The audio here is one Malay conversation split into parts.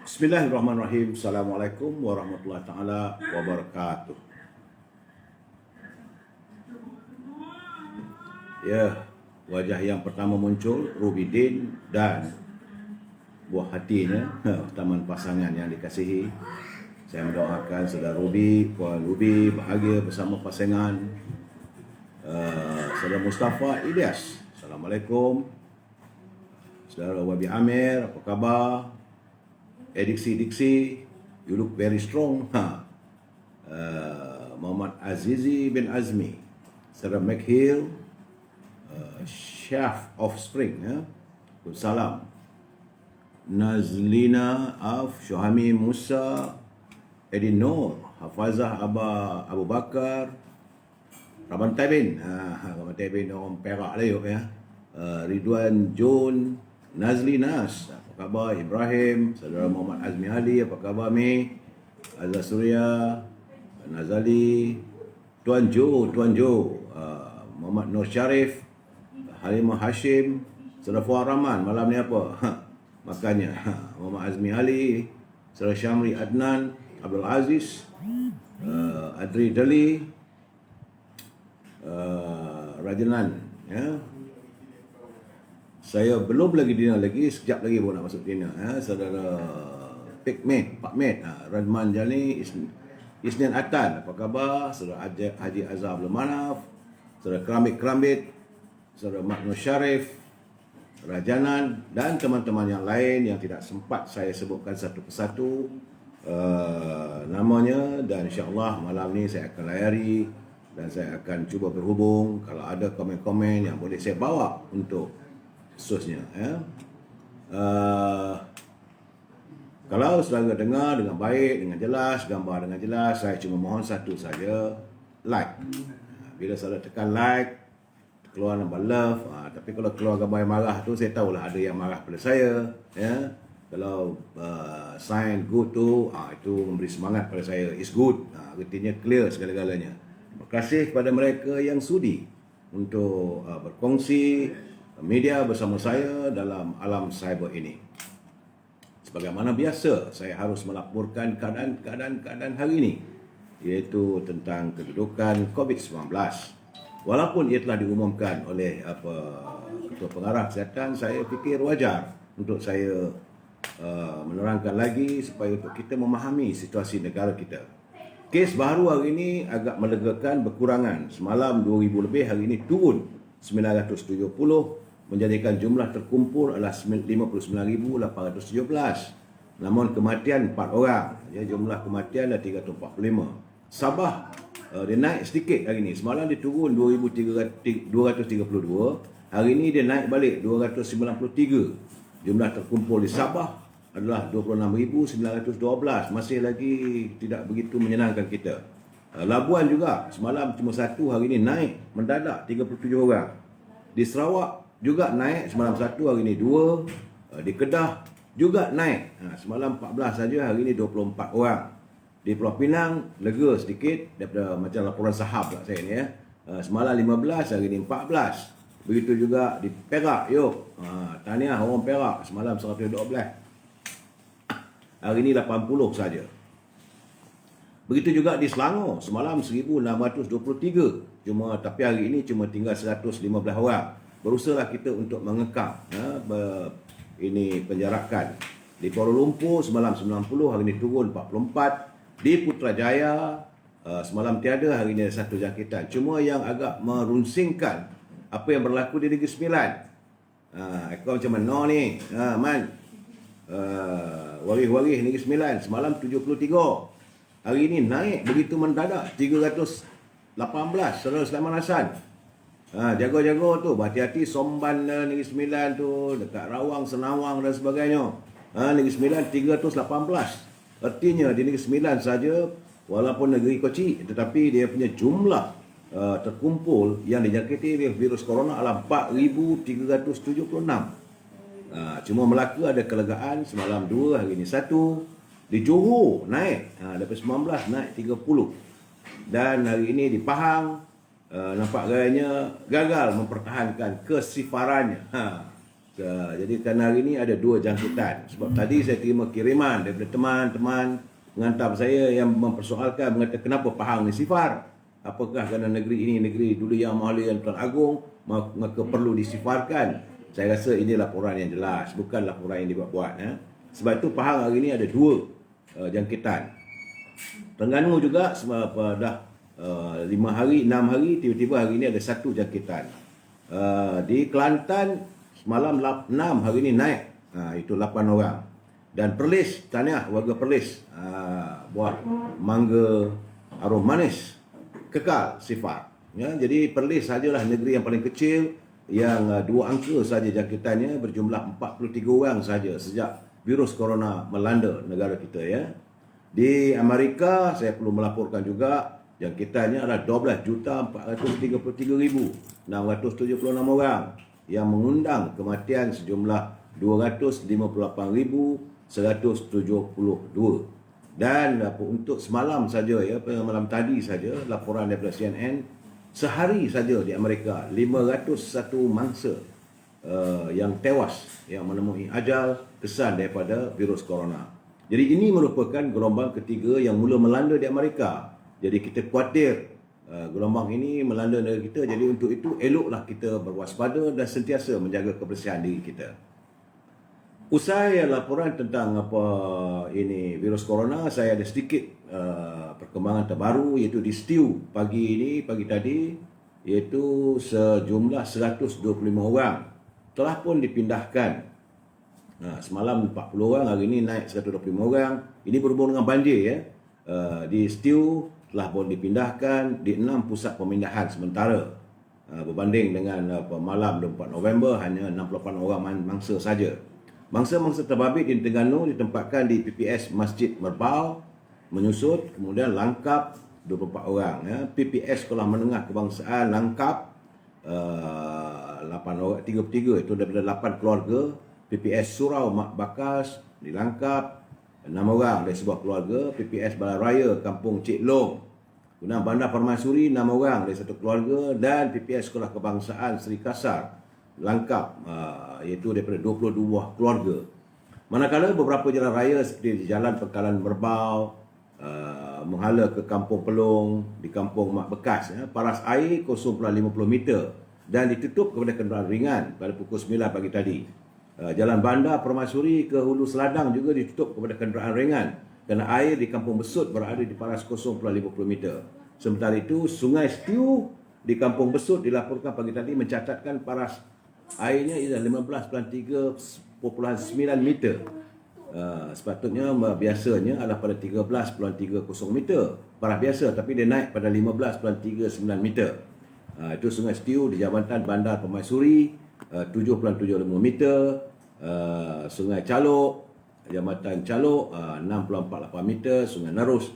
Bismillahirrahmanirrahim. Assalamualaikum warahmatullahi taala wabarakatuh. Ya, wajah yang pertama muncul Rubidin dan buah hatinya, taman pasangan yang dikasihi. Saya mendoakan saudara Ruby, Puan Ruby bahagia bersama pasangan saudara Mustafa Ilyas. Assalamualaikum. Saudara Wabi Amir, apa khabar? Diksi, you look very strong. Muhammad Azizi bin Azmi, Saudara McHill, Chef of Spring, salam. Nazlina Af, Syuhami Musa, Edin Nur, Hafazah Abu Bakar, Raban Taibin, orang Perak lah ya. Ridwan Jun, Nazli Nas, apa khabar? Ibrahim, saudara Muhammad Azmi Ali, apa khabar Mi? Azza Surya, Nazali, Tuan Jo, Muhammad Nur Syarif, Halimah Hashim, saudara Fuad Rahman, malam ni apa? Makannya Muhammad Azmi Ali, saudara Syamri Adnan, Abdul Aziz, Adri Dali, Rajanan, ya. Saya belum lagi dinner lagi, sekejap lagi baru nak masuk dinner. Saudara Pak Mate, Radman Jani, Isnin Atan, apa khabar? Saudara Haji Azhar Abdul Manaf, saudara Kerambit, saudara Mak Nur Syarif, Rajanan dan teman-teman yang lain yang tidak sempat saya sebutkan satu persatu namanya, dan insya-Allah malam ni saya akan layari dan saya akan cuba berhubung kalau ada komen-komen yang boleh saya bawa untuk khususnya, ya. Kalau saudara dengar dengan baik, dengan jelas, gambar dengan jelas, saya cuma mohon satu saja, like. Bila saudara tekan like, keluar nombor love. Tapi kalau keluar gambar yang marah tu, saya tahulah ada yang marah pada saya, ya. Kalau sign good tu, itu memberi semangat pada saya. It's good, artinya clear segala-galanya. Terima kasih kepada mereka yang sudi untuk berkongsi media bersama saya dalam alam cyber ini. Sebagaimana biasa, saya harus melaporkan keadaan hari ini, iaitu tentang kedudukan COVID-19. Walaupun ia telah diumumkan oleh Ketua Pengarah Kesihatan, saya fikir wajar untuk saya menerangkan lagi supaya untuk kita memahami situasi negara kita. Kes baru hari ini agak melegakan, berkurangan. Semalam 2,000 lebih, hari ini turun 970, menjadikan jumlah terkumpul adalah 59,817. Namun kematian 4 orang. Ya, jumlah kematian adalah 345. Sabah dia naik sedikit hari ini. Semalam dia turun 2,232. Hari ini dia naik balik 293. Jumlah terkumpul di Sabah adalah 26,912. Masih lagi tidak begitu menyenangkan kita. Labuan juga semalam cuma 1, hari ini naik mendadak 37 orang. Di Sarawak juga naik, semalam 1, hari ini 2. Di Kedah juga naik, semalam 14 saja, hari ini 24 orang. Di Pulau Pinang lega sedikit daripada macam laporan sahab lah saya ni, ya. Semalam 15, hari ini 14. Begitu juga di Perak, tahniah orang Perak, semalam 112, hari ini 80 saja. Begitu juga di Selangor, semalam 1,623. Tapi hari ini cuma tinggal 115 orang. Berusahalah kita untuk mengekang ini penjarakan. Di Kuala Lumpur semalam 90, hari ini turun 44. Di Putrajaya semalam tiada, hari ini ada 1 jangkitan. Cuma yang agak merunsingkan apa yang berlaku di Negeri Sembilan. Kau macam mana ni? Warih-warih Negeri Sembilan semalam 73. Hari ini naik begitu mendadak 318. Saudara Sulaiman Hasan, jaga-jaga tu, berhati-hati. Somban Negeri Sembilan tu, dekat Rawang, Senawang dan sebagainya. Negeri Sembilan 318. Artinya di Negeri Sembilan saja, walaupun negeri kecil, tetapi dia punya jumlah terkumpul yang dijangkiti virus corona adalah 4,376. Cuma Melaka ada kelegaan, semalam 2, hari ini 1. Di Johor naik, daripada 19 naik 30. Dan hari ini di Pahang nampak gayanya gagal mempertahankan kesifarannya. Jadi kerana hari ini ada 2 jangkitan. Sebab tadi saya terima kiriman daripada teman-teman pengantar saya yang mempersoalkan, mengatakan kenapa Pahang ni sifar. Apakah kerana negeri ini negeri dulu yang Mahalia yang Tuan Agong, maka perlu disifarkan. Saya rasa ini laporan yang jelas, bukan laporan yang dibuat-buat. Sebab itu Pahang hari ini ada 2 jangkitan. Terengganu juga dah 5 hari, 6 hari, tiba-tiba hari ini ada 1 jangkitan. Di Kelantan semalam 6, hari ini naik, itu 8 orang. Dan Perlis, tahniah warga Perlis, buah mangga arom manis kekal sifar. Ya, jadi Perlis sajalah negeri yang paling kecil yang 2 angka saja jangkitannya, berjumlah 43 orang saja sejak virus corona melanda negara kita. Ya. Di Amerika saya perlu melaporkan juga jangkitannya adalah 12,433,676 orang yang mengundang kematian sejumlah 258,172. Dan untuk semalam saja, ya, malam tadi saja, laporan daripada CNN, sehari saja di Amerika 501 mangsa yang tewas, yang menemui ajal kesan daripada virus corona. Jadi ini merupakan gelombang ketiga yang mula melanda di Amerika. Jadi kita khawatir gelombang ini melanda negara kita. Jadi untuk itu eloklah kita berwaspada dan sentiasa menjaga kebersihan diri kita. Usai laporan tentang ini virus corona, saya ada sedikit perkembangan terbaru, iaitu di Stew pagi tadi, iaitu sejumlah 125 orang telah pun dipindahkan. Semalam 40 orang, hari ini naik 125 orang. Ini berhubung dengan banjir, ya. Di Stew telah pun dipindahkan di 6 pusat pemindahan sementara, berbanding dengan malam 24 November hanya 68 orang mangsa saja. Mangsa-mangsa terbabit di Terengganu ditempatkan di PPS Masjid Merbau, Menyusut, kemudian Langkap 24 orang, ya. PPS Sekolah Menengah Kebangsaan Langkap 8 orang, 33 itu daripada 8 keluarga. PPS Surau Mak Bakas di Langkap 6 orang dari sebuah keluarga. PPS Balai Raya Kampung Cik Long, kemudian Bandar Permaisuri 6 orang dari satu keluarga, dan PPS Sekolah Kebangsaan Seri Kasar Langkap iaitu daripada 22 buah keluarga. Manakala beberapa jalan raya seperti Jalan Pekalan Merbau menghala ke Kampung Pelong, di Kampung Mak Bekas, ya, paras air 0.50 meter dan ditutup kepada kenderaan ringan pada pukul 9 pagi tadi. Jalan Bandar Permaisuri ke Hulu Seladang juga ditutup kepada kenderaan ringan kerana air di Kampung Besut berada di paras 0.50 meter. Sementara itu, Sungai Stew di Kampung Besut dilaporkan pagi tadi mencatatkan paras airnya ialah 15.3.9 meter. Sepatutnya biasanya adalah pada 13.30 meter, paras biasa, tapi dia naik pada 15.39 meter. Itu Sungai Stew di Jabatan Bandar Permaisuri 7.75 meter. Sungai Calok, Jambatan Calok 6.48 meter. Sungai Narus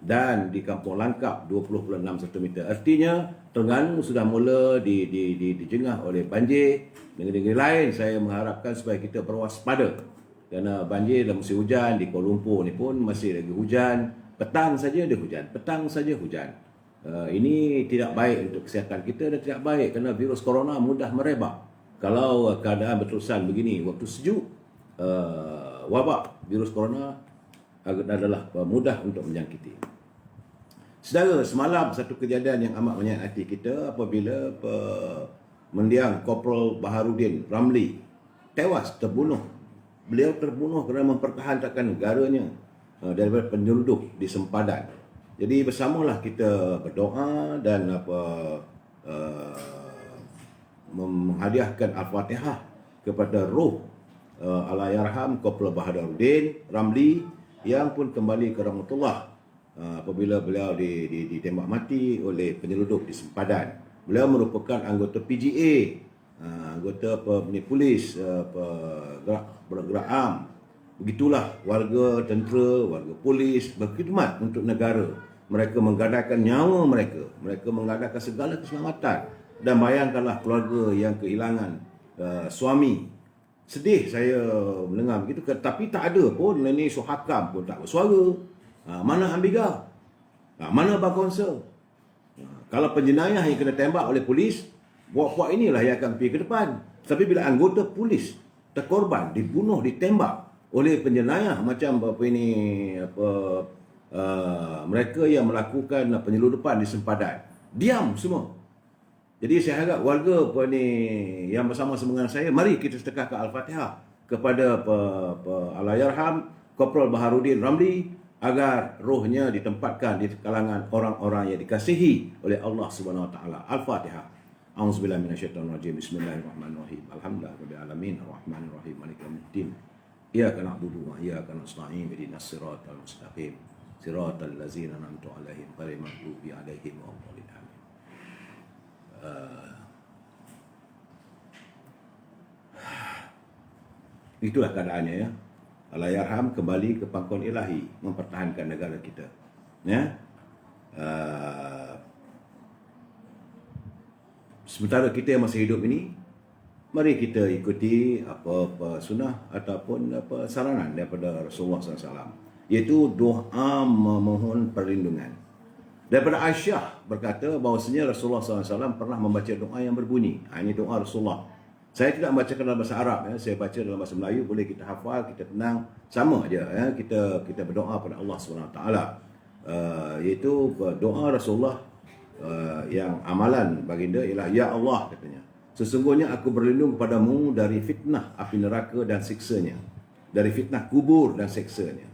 dan di Kampung Langkap 20.61 meter. Artinya Terengganu sudah mula dijengah oleh banjir. Negeri-negeri lain saya mengharapkan supaya kita berwaspada, kerana banjir dalam musim hujan. Di Kuala Lumpur ni pun masih lagi hujan, petang saja dia hujan, petang saja hujan. Ini tidak baik untuk kesihatan kita dan tidak baik kerana virus corona mudah merebak. Kalau keadaan berterusan begini, waktu sejuk, wabak virus corona adalah mudah untuk menjangkiti. Saudara, semalam satu kejadian yang amat menyayat kita apabila mendiang Korporal Baharudin Ramli tewas, terbunuh. Beliau terbunuh kerana mempertahankan negaranya daripada penyelundup di sempadan. Jadi bersamalah kita berdoa dan menghadiahkan Al-Fatihah kepada roh Allahyarham Korporal Baharudin Ramli yang pun kembali ke rahmatullah apabila beliau ditembak mati oleh penyelundup di sempadan. Beliau merupakan anggota PGA, anggota polis bergerak am. Begitulah warga tentera, warga polis berkhidmat untuk negara. Mereka menggadaikan nyawa mereka, mereka menggadaikan segala keselamatan. Dan bayangkanlah keluarga yang kehilangan suami. Sedih saya mendengar begitu, tapi tak ada pun ini Suhakam pun tak bersuara. Mana Ambiga? Mana Bakonsel? Kalau penjenayah yang kena tembak oleh polis, puak-puak inilah yang akan pergi ke depan. Tapi bila anggota polis terkorban, dibunuh, ditembak oleh penjenayah macam apa ini, mereka yang melakukan penyeludupan di sempadan, diam semua. Jadi saya harap warga yang bersama-sama dengan saya, mari kita sedekahkan Al-Fatihah kepada Allahyarham Korporal Baharudin Ramli agar rohnya ditempatkan di kalangan orang-orang yang dikasihi oleh Allah Subhanahu Wa Taala. Al-Fatihah. A'udzubillahi minasyaitonirrajim. Bismillahirrahmanirrahim. Alhamdulillahirabbil alamin arrahmanirrahim maliki yaumiddin. Iyyaka na'budu wa iyyaka nasta'in ihdinas siratal mustaqim. Siratal ladzina an'amta 'alaihim ghairil maghdubi 'alaihim waladdallin. Itulah keadaannya ya. Allahyarham kembali ke pangkuan ilahi, mempertahankan negara kita. Ya. Sementara kita yang masih hidup ini, mari kita ikuti apa sunnah ataupun saranan daripada Rasulullah SAW, iaitu doa memohon perlindungan. Daripada Aisyah berkata bahawasanya Rasulullah SAW pernah membaca doa yang berbunyi. Ini doa Rasulullah. Saya tidak membacakan dalam bahasa Arab, ya. Saya baca dalam bahasa Melayu, boleh kita hafal, kita tenang, sama aja. Ya. Kita berdoa pada Allah SWT. Iaitu doa Rasulullah yang amalan baginda ialah, Ya Allah, katanya, sesungguhnya aku berlindung kepadamu dari fitnah api neraka dan siksanya, dari fitnah kubur dan siksanya,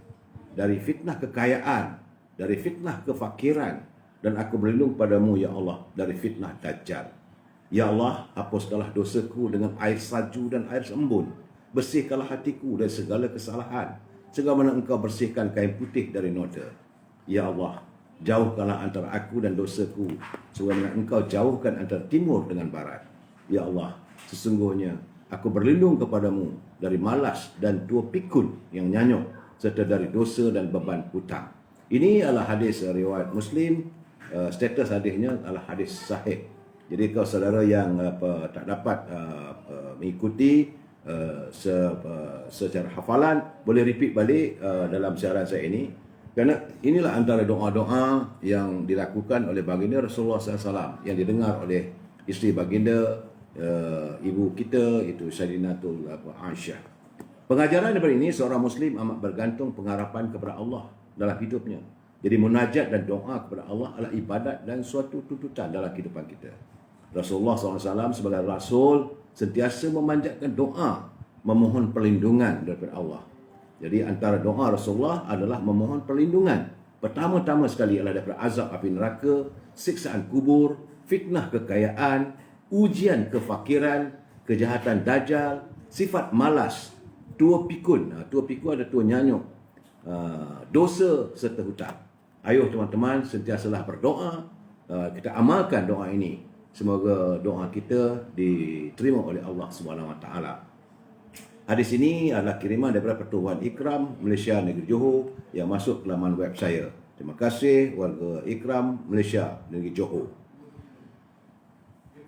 dari fitnah kekayaan, dari fitnah kefakiran, dan aku berlindung padamu, Ya Allah, dari fitnah Dajjal. Ya Allah, hapuskanlah dosaku dengan air salju dan air embun. Bersihkanlah hatiku dari segala kesalahan, sebagaimana engkau bersihkan kain putih dari noda. Ya Allah, jauhkanlah antara aku dan dosaku, sebagaimana engkau jauhkan antara timur dengan barat. Ya Allah, sesungguhnya aku berlindung kepadamu dari malas dan tua pikun yang nyanyuk, serta dari dosa dan beban hutang. Ini adalah hadis riwayat Muslim. Status hadisnya adalah hadis sahih. Jadi kalau saudara yang tak dapat mengikuti secara hafalan, boleh repeat balik dalam siaran saya ini. Kerana inilah antara doa-doa yang dilakukan oleh baginda Rasulullah SAW, yang didengar oleh isteri baginda, ibu kita, itu Sayyidinatul Aisyah. Pengajaran daripada ini, seorang Muslim amat bergantung pengharapan kepada Allah dalam hidupnya. Jadi munajat dan doa kepada Allah adalah ibadat dan suatu tuntutan dalam kehidupan kita. Rasulullah SAW sebagai Rasul sentiasa memanjatkan doa, memohon perlindungan daripada Allah. Jadi antara doa Rasulullah adalah memohon perlindungan. Pertama-tama sekali adalah daripada azab api neraka, siksaan kubur, fitnah kekayaan, ujian kefakiran, kejahatan Dajjal, sifat malas, tua pikun. Tua pikun ada tua nyanyuk, dosa serta hutang. Ayuh teman-teman sentiasalah berdoa. Kita amalkan doa ini. Semoga doa kita diterima oleh Allah Subhanahu Wa Taala. Hadis ini adalah kiriman daripada Pertubuhan Ikram Malaysia Negeri Johor yang masuk ke laman web saya. Terima kasih warga Ikram Malaysia Negeri Johor.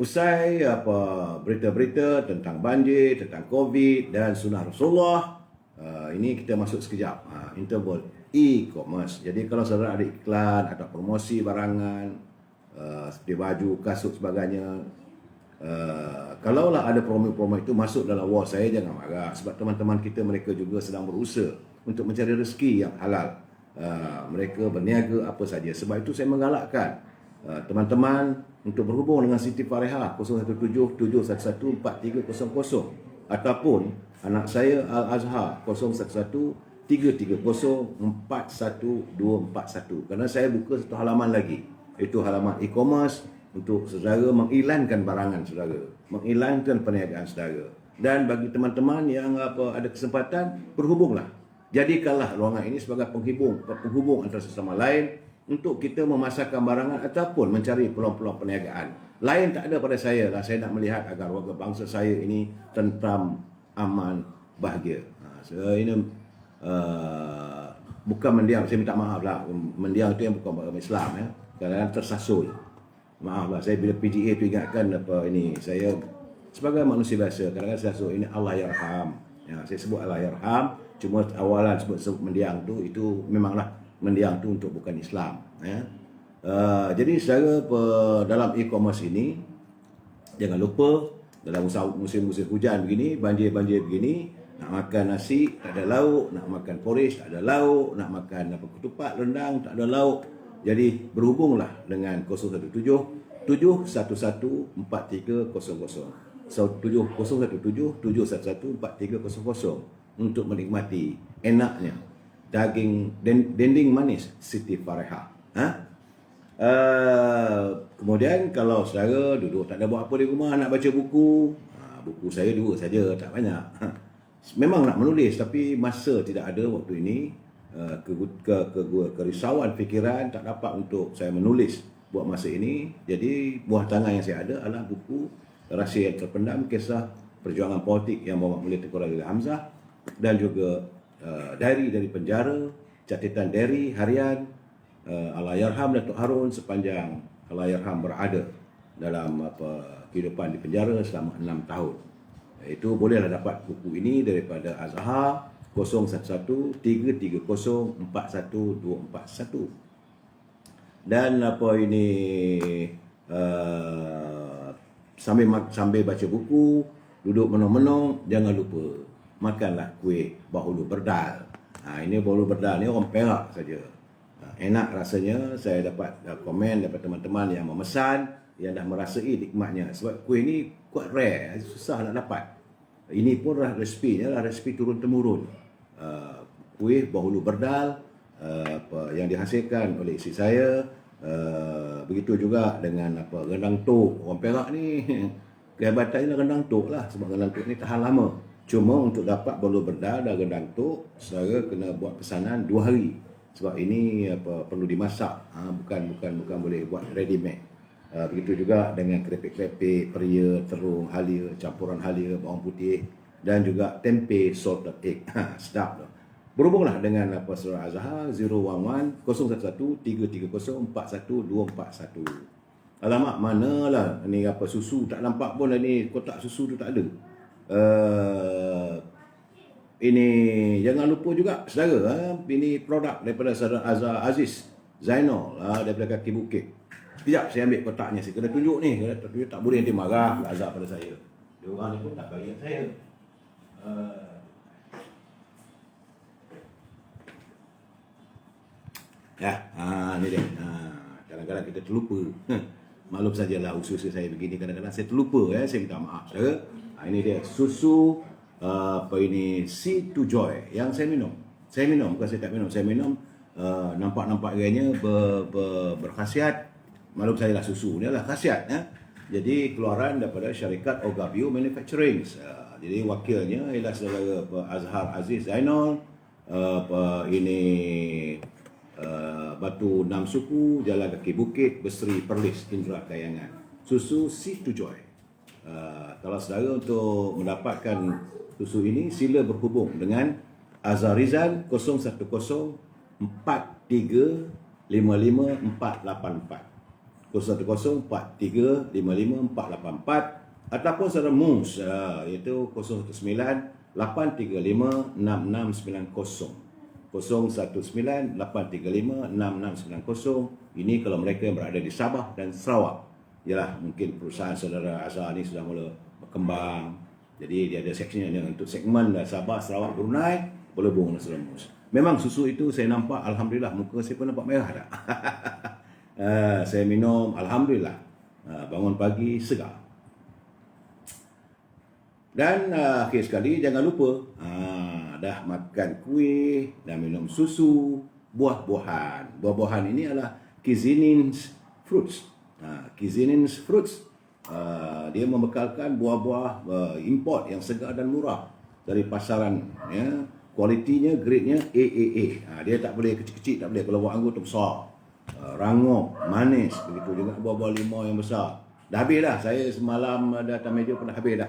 Usai berita-berita tentang banjir, tentang COVID dan sunnah Rasulullah, ini kita masuk sekejap. Interval e-commerce. Jadi kalau saudara ada iklan atau promosi barangan, seperti baju, kasut sebagainya, kalaulah ada promo-promo itu masuk dalam wall saya, jangan marah, sebab teman-teman kita mereka juga sedang berusaha untuk mencari rezeki yang halal. Mereka berniaga apa saja. Sebab itu saya menggalakkan teman-teman untuk berhubung dengan Siti Fareha 017-711-4300 ataupun anak saya Al-Azhar 017-330-41241, kerana saya buka satu halaman lagi, itu halaman e-commerce untuk saudara mengiklankan barangan saudara, mengiklankan perniagaan saudara. Dan bagi teman-teman yang ada kesempatan, berhubunglah. Jadikanlah ruangan ini sebagai penghubung antara sesama lain untuk kita memasarkan barangan ataupun mencari peluang-peluang perniagaan. Lain tak ada pada saya. Saya nak melihat agar warga bangsa saya ini tentram, aman, bahagia. Saya ini bukan mendiang, saya minta maaf lah. Mendiang itu yang bukan agama Islam ya. Kadang-kadang tersasul. Maaflah, saya bila PGA tu ingatkan ini, saya sebagai manusia biasa kadang-kadang saya sebut ini Allahyarham. Ya, saya sebut Allahyarham, cuma awalan sebut mendiang tu, itu memanglah mendiang tu untuk bukan Islam. Ya. Jadi secara dalam e-commerce ini, jangan lupa dalam musim-musim hujan begini, banjir-banjir begini, nak makan nasi tak ada lauk, nak makan porridge tak ada lauk, nak makan ketupat, rendang tak ada lauk. Jadi berhubunglah dengan 017 711 4300. So 017 711 4300 untuk menikmati enaknya daging dending manis Siti Fareha. Kemudian kalau saudara duduk tak ada buat apa di rumah, nak baca buku, buku saya 2 saja, tak banyak. Memang nak menulis tapi masa tidak ada waktu ini. Kerisauan fikiran tak dapat untuk saya menulis buat masa ini. Jadi buah tangan yang saya ada adalah buku Rahsia yang Terpendam, kisah perjuangan politik yang Muhammad Mulya Tengku Razak Hamzah, dan juga diary dari penjara, catatan diary harian Allahyarham Datuk Harun sepanjang Allahyarham berada dalam kehidupan di penjara selama 6 tahun. Itu bolehlah dapat buku ini daripada Azhar 011 330 41241. Dan sambil baca buku, duduk menung-menung, jangan lupa makanlah kuih bahulu berdal. Ini bahulu berdal ni orang Perak saja. Enak rasanya. Saya dapat komen daripada teman-teman yang memesan, yang dah merasai nikmatnya. Sebab kuih ni quite rare, susah nak dapat. Ini pun resepinya adalah resepi turun-temurun. Kuih bahulu berdal yang dihasilkan oleh isteri saya. Begitu juga dengan rendang tok. Orang Perak ni kehebatannya rendang tok lah, sebab rendang tok ni tahan lama. Cuma untuk dapat bahulu berdal dan rendang tok, saudara kena buat pesanan 2 hari. Sebab ini perlu dimasak, bukan boleh buat ready made. Begitu juga dengan keripik-keripik, peria, terung, halia, campuran halia, bawang putih, dan juga tempe salted egg. Sedap tu. Berhubunglah dengan Saudara Azhar 011 011 330 41241. Alamak, manalah ni susu tak nampak pun, ni kotak susu tu tak ada. Ini jangan lupa juga saudara, ini produk daripada Saudara Azhar Aziz Zainal daripada Kaki Bukit. Sekejap saya ambil kotaknya, saya kena tunjuk ni. Kalau tak tunjuk tak boleh, nanti marah Azhar pada saya. Dia orang ni pun tak bagi saya. Ni dia. Kadang-kadang kita terlupa. Maklum sajalah usus saya begini, kadang-kadang saya terlupa. Saya minta maaf saudara. Ini dia susu ini Sea to Joy yang saya minum. Saya minum, bukan saya tak minum. Saya minum. Nampak-nampak gayanya berkhasiat. Maklum saya lah, susu ni lah khasiat. Jadi keluaran daripada syarikat Ogabio Manufacturing. Jadi wakilnya ialah Saudara Azhar Aziz Zainal. Ini Batu 6 Suku, Jalan Kaki Bukit, Besri Perlis, Indra Kayangan. Susu Sea to Joy. Kalau saudara untuk mendapatkan susu ini, sila berhubung dengan Azhar Rizal 010 4355 484. 010 4355 484, ataupun saudara Mus iaitu 019 835 6690. 019 835 6690. Ini kalau mereka yang berada di Sabah dan Sarawak. Yalah, mungkin perusahaan saudara Azhar ni sudah mula berkembang. Jadi dia ada seksinya untuk segmen Sabah, Sarawak, Brunei, boleh hubung dengan saudara Mus. Memang susu itu saya nampak, alhamdulillah, muka saya pun nampak merah tak? Saya minum, alhamdulillah, bangun pagi segar. Dan akhir sekali, jangan lupa dah makan kuih, dah minum susu, buah-buahan. Buah-buahan ini adalah Kizinins fruits. Kizinins fruits, dia membekalkan buah-buah import yang segar dan murah dari pasaran. Kualitinya, grade-nya AAA. Dia tak boleh kecil-kecil, tak boleh. Kalau buah anggur tu besar, rangup, manis. Begitu juga buah-buah limau yang besar. Dah habis dah. Saya semalam datang meja pun dah habis dah.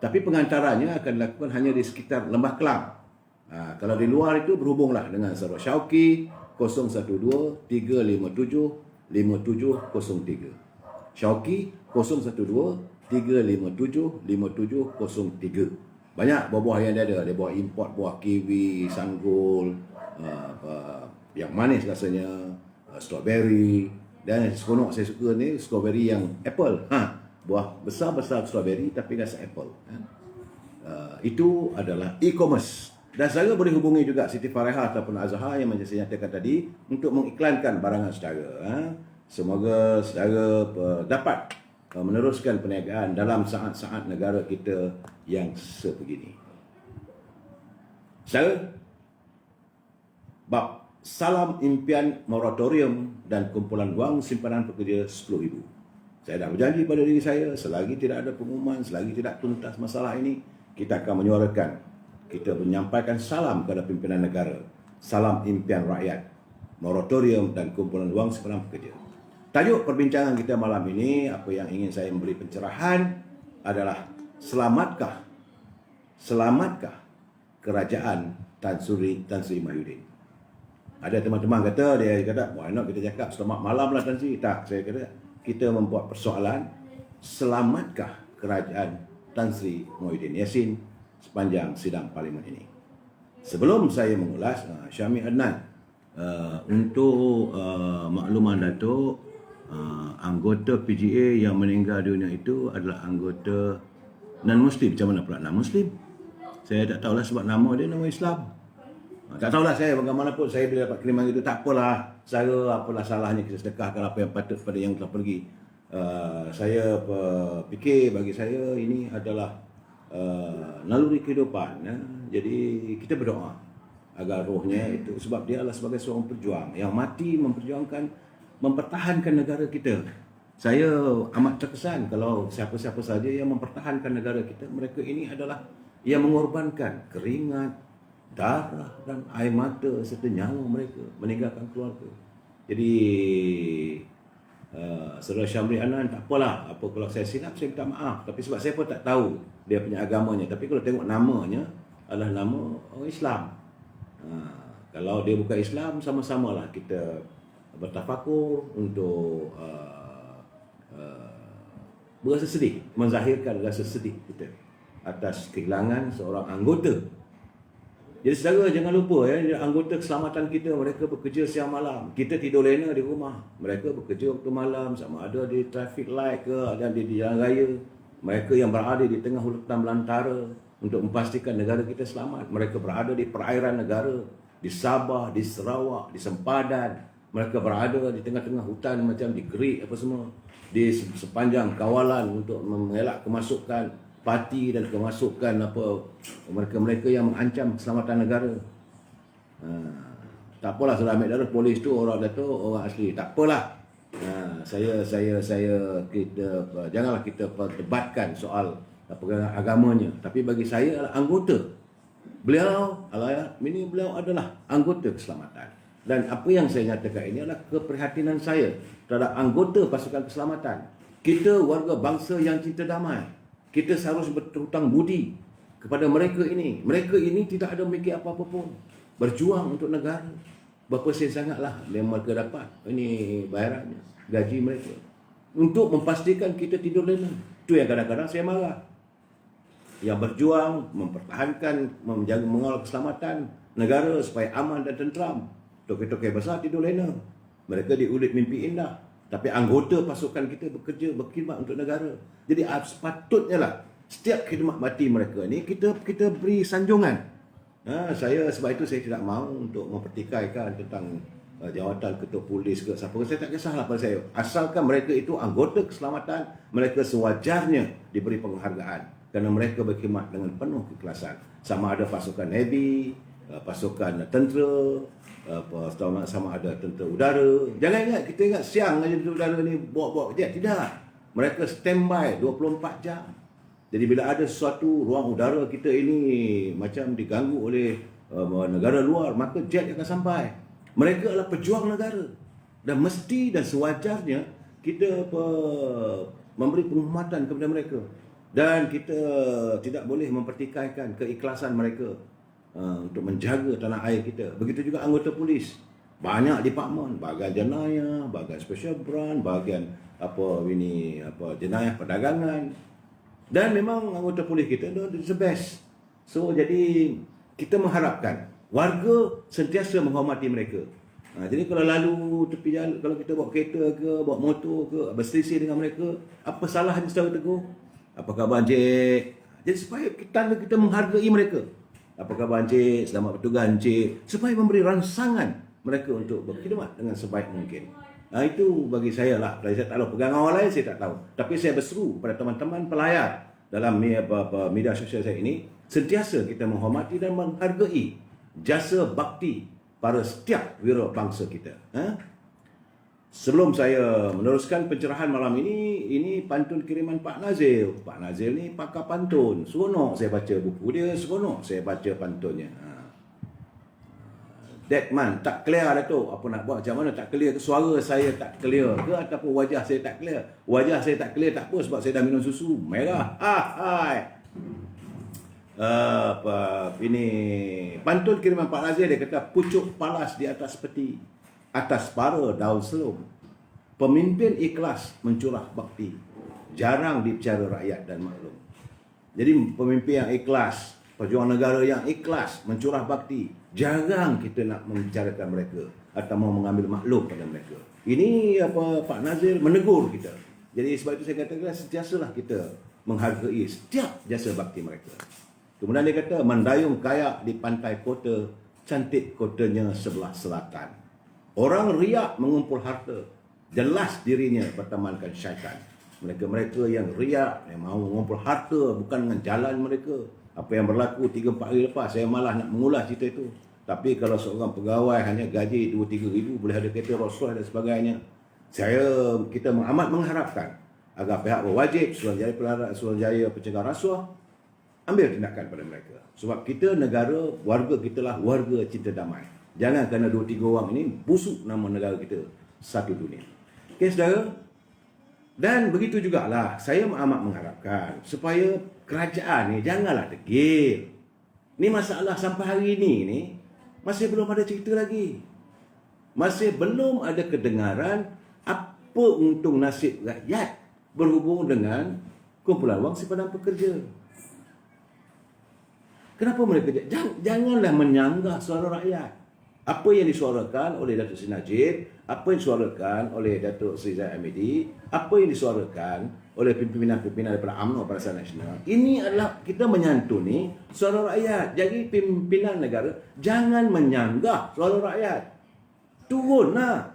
Tapi pengantarannya akan dilakukan hanya di sekitar Lembah Kelang. Kalau di luar itu berhubunglah dengan Saudara Syauqi 012 357 5703. Syauqi 012 357 5703. Banyak buah-buah yang dia ada. Dia buah import, buah kiwi, sanggul, yang manis rasanya, strawberry. Dan seronok saya suka ni strawberry yang apple. buah besar-besar strawberry tapi rasa apple. Itu adalah e-commerce. Dan saya boleh hubungi juga Siti Fareha ataupun Azhar yang macam saya nyatakan tadi untuk mengiklankan barangan saudara. Semoga saudara dapat meneruskan perniagaan dalam saat-saat negara kita yang sebegini. Saudara, bab salam impian moratorium dan kumpulan wang simpanan pekerja 10,000. Saya dah berjanji pada diri saya, selagi tidak ada pengumuman, selagi tidak tuntas masalah ini, kita akan menyuarakan, kita menyampaikan salam kepada pimpinan negara, salam impian rakyat, moratorium dan kumpulan wang simpanan pekerja. Tajuk perbincangan kita malam ini, apa yang ingin saya memberi pencerahan adalah selamatkah kerajaan Tan Sri Mahyudin. Ada teman-teman kata, dia kata, why not kita cakap selamat malam lah Tan Sri. Tak, saya kata, kita membuat persoalan, selamatkah kerajaan Tan Sri Muhyiddin Yassin sepanjang sidang parlimen ini. Sebelum saya mengulas, Syami Adnan, untuk makluman Datuk, anggota PGA yang meninggal dunia itu adalah anggota non-Muslim. Macam mana pula non-Muslim? Saya tak tahulah sebab nama dia nama Islam. Tak tahulah saya bagaimanapun saya bila dapat kiriman itu, tak apalah. Saya apalah salahnya kita sedekahkan apa yang patut pada yang telah pergi. Saya fikir bagi saya ini adalah naluri kehidupan. Jadi kita berdoa agar rohnya itu, sebab dia adalah sebagai seorang pejuang yang mati mempertahankan negara kita. Saya amat terkesan kalau siapa-siapa saja yang mempertahankan negara kita, mereka ini adalah yang mengorbankan keringat, darah dan air mata serta nyawa mereka meninggalkan keluarga. Jadi Saudara Syamri Anan, tak apalah, apa kalau saya silap saya minta maaf, tapi sebab saya pun tak tahu dia punya agamanya. Tapi kalau tengok namanya adalah nama orang Islam. Kalau dia bukan Islam, sama-samalah kita bertafakur untuk berasa sedih, menzahirkan rasa sedih kita atas kehilangan seorang anggota. Jadi saudara jangan lupa ya, anggota keselamatan kita, mereka bekerja siang malam. Kita tidur lena di rumah, mereka bekerja waktu malam, sama ada di traffic light ke, ada di jalan raya. Mereka yang berada di tengah hutan belantara untuk memastikan negara kita selamat. Mereka berada di perairan negara, di Sabah, di Sarawak, di Sempadan. Mereka berada di tengah-tengah hutan macam di Gerik apa semua, di sepanjang kawalan untuk mengelak kemasukan parti dan kemasukan apa mereka-mereka yang mengancam keselamatan negara. Tak apalah sudah ambil darah polis tu orang Datuk, orang asli, tak apalah. Saya kita janganlah kita perdebatkan soal pegangan agamanya, tapi bagi saya adalah anggota. Beliau adalah anggota keselamatan. Dan apa yang saya nyatakan ini adalah keprihatinan saya terhadap anggota pasukan keselamatan. Kita warga bangsa yang cinta damai. Kita seharusnya berhutang budi kepada mereka ini. Mereka ini tidak ada memikir apa-apa pun. Berjuang untuk negara. Berapa sen sangatlah yang mereka dapat. Ini bayarannya, gaji mereka. Untuk memastikan kita tidur lena. Itu yang kadang-kadang saya marah. Yang berjuang, mempertahankan, menjaga mengawal keselamatan negara supaya aman dan tenteram. Tokoh-tokoh besar tidur lena. Mereka diulit mimpi indah. Tapi anggota pasukan kita bekerja, berkhidmat untuk negara. Jadi sepatutnya lah setiap khidmat mati mereka ni kita beri sanjungan. Sebab itu saya tidak mahu untuk mempertikaikan tentang jawatan ketua polis ke siapa. Saya tak kisahlah pada saya. Asalkan mereka itu anggota keselamatan, mereka sewajarnya diberi penghargaan kerana mereka berkhidmat dengan penuh keikhlasan. Sama ada pasukan Navy, pasukan tentera, sama ada tentera udara. Jangan ingat, kita ingat siang aja tentera udara ni bawa-bawa jet. Tidak. Mereka standby 24 jam. Jadi bila ada sesuatu ruang udara kita ini macam diganggu oleh negara luar, maka jet akan sampai. Mereka adalah pejuang negara. Dan mesti dan sewajarnya kita memberi penghormatan kepada mereka. Dan kita tidak boleh mempertikaikan keikhlasan mereka untuk menjaga tanah air kita. Begitu juga anggota polis. Banyak departmen, bahagian jenayah, bahagian special branch, bahagian jenayah perdagangan. Dan memang anggota polis kita is the best. So jadi kita mengharapkan warga sentiasa menghormati mereka. Jadi kalau lalu tepi jalan, kalau kita bawa kereta ke, bawa motor ke, berselisih dengan mereka, apa salahnya secara tegur? Apa khabar Encik? Jadi supaya kita menghargai mereka. Apa khabar Encik? Selamat bertugas Encik. Supaya memberi rangsangan mereka untuk berkhidmat dengan sebaik mungkin. Itu bagi saya lah. Saya tak tahu. Pegangan orang lain saya tak tahu. Tapi saya berseru kepada teman-teman pelayar dalam media sosial saya ini, sentiasa kita menghormati dan menghargai jasa bakti para setiap wira bangsa kita. Sebelum saya meneruskan pencerahan malam ini pantun kiriman Pak Nazil. Pak Nazil ni pakar pantun. Seronok saya baca buku dia, seronok saya baca pantunnya. That man, tak clear dah tu. Apa nak buat macam mana tak clear? Suara saya tak clear ke ataupun wajah saya tak clear? Wajah saya tak clear tak apa sebab saya dah minum susu merah. Ini pantun kiriman Pak Nazir, dia kata pucuk palas di atas peti, atas para daun selum. Pemimpin ikhlas mencurah bakti, jarang dibicara rakyat dan maklum. Jadi pemimpin yang ikhlas, pejuang negara yang ikhlas mencurah bakti, jarang kita nak membicarakan mereka atau mau mengambil maklum pada mereka. Ini Pak Nazir menegur kita. Jadi sebab itu saya katakan sentiasalah kita menghargai setiap jasa bakti mereka. Kemudian dia kata mendayung kayak di pantai kota, cantik kotanya sebelah selatan. Orang riak mengumpul harta, jelas dirinya bertemankan syaitan. Mereka-mereka yang riak, yang mahu mengumpul harta bukan dengan jalan mereka. Apa yang berlaku 3-4 hari lepas, saya malah nak mengulas cerita itu. Tapi kalau seorang pegawai hanya gaji 2-3 ribu, boleh ada kereta Rolls Royce dan sebagainya, kita amat mengharapkan agar pihak berwajib, Suruhanjaya Pencegah Rasuah, ambil tindakan pada mereka. Sebab kita negara, warga kita lah warga cinta damai. Jangan kerana 2-3 orang ini busuk nama negara kita satu dunia. Okey saudara? Dan begitu jugalah saya amat mengharapkan supaya kerajaan ni janganlah degil. Ni masalah sampai hari ini ni masih belum ada cerita lagi. Masih belum ada kedengaran apa untung nasib rakyat berhubung dengan kumpulan wang simpanan pekerja. Kenapa mereka janganlah menyanggah suara rakyat. Apa yang disuarakan oleh Datuk Seri Najib, apa yang disuarakan oleh Datuk Seri Zahid Hamidi, apa yang disuarakan oleh pimpinan-pimpinan daripada UMNO Barisan Nasional, ini adalah kita menyantuni suara rakyat. Jadi pimpinan negara jangan menyanggah suara rakyat. Turunlah.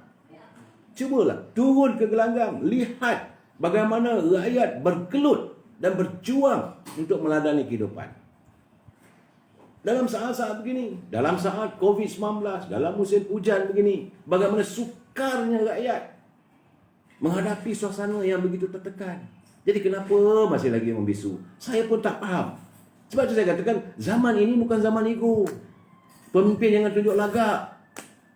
Cubalah turun ke gelanggang, lihat bagaimana rakyat berkelut dan berjuang untuk meladani kehidupan. Dalam saat-saat begini, dalam saat COVID-19, dalam musim hujan begini, bagaimana sukarnya rakyat menghadapi suasana yang begitu tertekan. Jadi kenapa masih lagi membisu? Saya pun tak faham. Sebab itu saya katakan, zaman ini bukan zaman ego. Pemimpin jangan tunjuk lagak.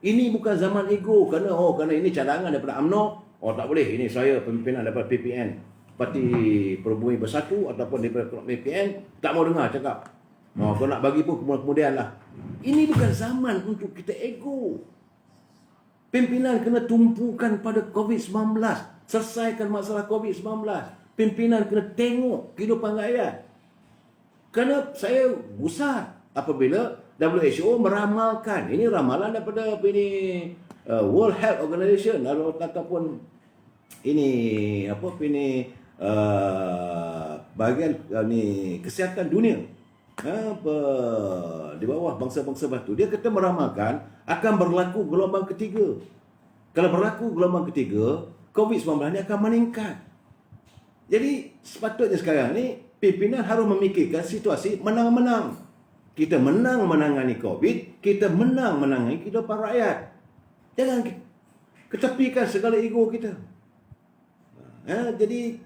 Ini bukan zaman ego. Kerana ini cadangan daripada UMNO. Tak boleh, ini saya pimpinan daripada PPN, Parti Perubumi Bersatu ataupun daripada PPN, tak mau dengar cakap. Kalau nak bagi pun kemudian lah. Ini bukan zaman untuk kita ego. Pimpinan kena tumpukan pada COVID-19. Selesaikan masalah COVID-19. Pimpinan kena tengok kehidupan rakyat. Kerana saya gusar apabila WHO meramalkan. Ini ramalan daripada World Health Organization ataupun bahagian kesihatan dunia. Di bawah bangsa-bangsa batu, dia kata meramalkan akan berlaku gelombang ketiga. Kalau berlaku gelombang ketiga, COVID-19 ni akan meningkat. Jadi sepatutnya sekarang ni pimpinan harus memikirkan situasi menang-menang. Kita menang menangani COVID, kita menang menangani kehidupan rakyat. Jangan ketepikan segala ego kita. Jadi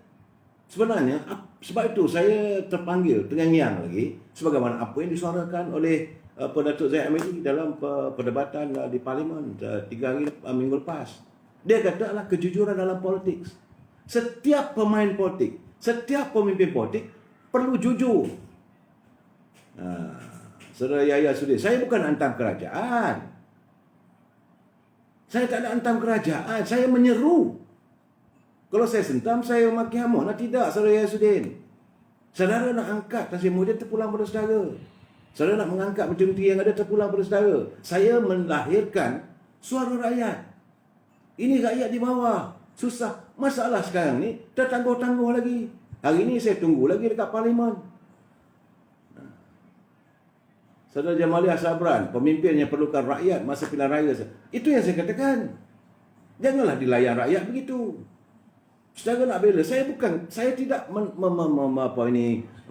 sebenarnya sebab itu saya terpanggil terngiang lagi sebagaimana apa yang disuarakan oleh Datuk Zahid Hamidi dalam perdebatan di Parlimen 3 hari minggu lepas. Dia kata adalah kejujuran dalam politik. Setiap pemain politik, setiap pemimpin politik perlu jujur. Saudara Yahya Sudin, saya bukan hantam kerajaan. Saya tak ada hantam kerajaan, saya menyeru. Kalau saya sentam, saya maki hamun. Tidak, saudara Yahya Sudin. Saudara nak angkat Tan Sri Muhyiddin terpulang pada saudara. Saudara nak mengangkat menteri-menteri yang ada terpulang pada saudara. Saya melahirkan suara rakyat. Ini rakyat di bawah. Susah. Masalah sekarang ni tertangguh-tangguh lagi. Hari ni saya tunggu lagi dekat Parlimen. Saudara Jamalia Sabran, pemimpin yang perlukan rakyat masa pilihan raya. Itu yang saya katakan. Janganlah dilayan rakyat begitu. Saudara nak bela, saya tidak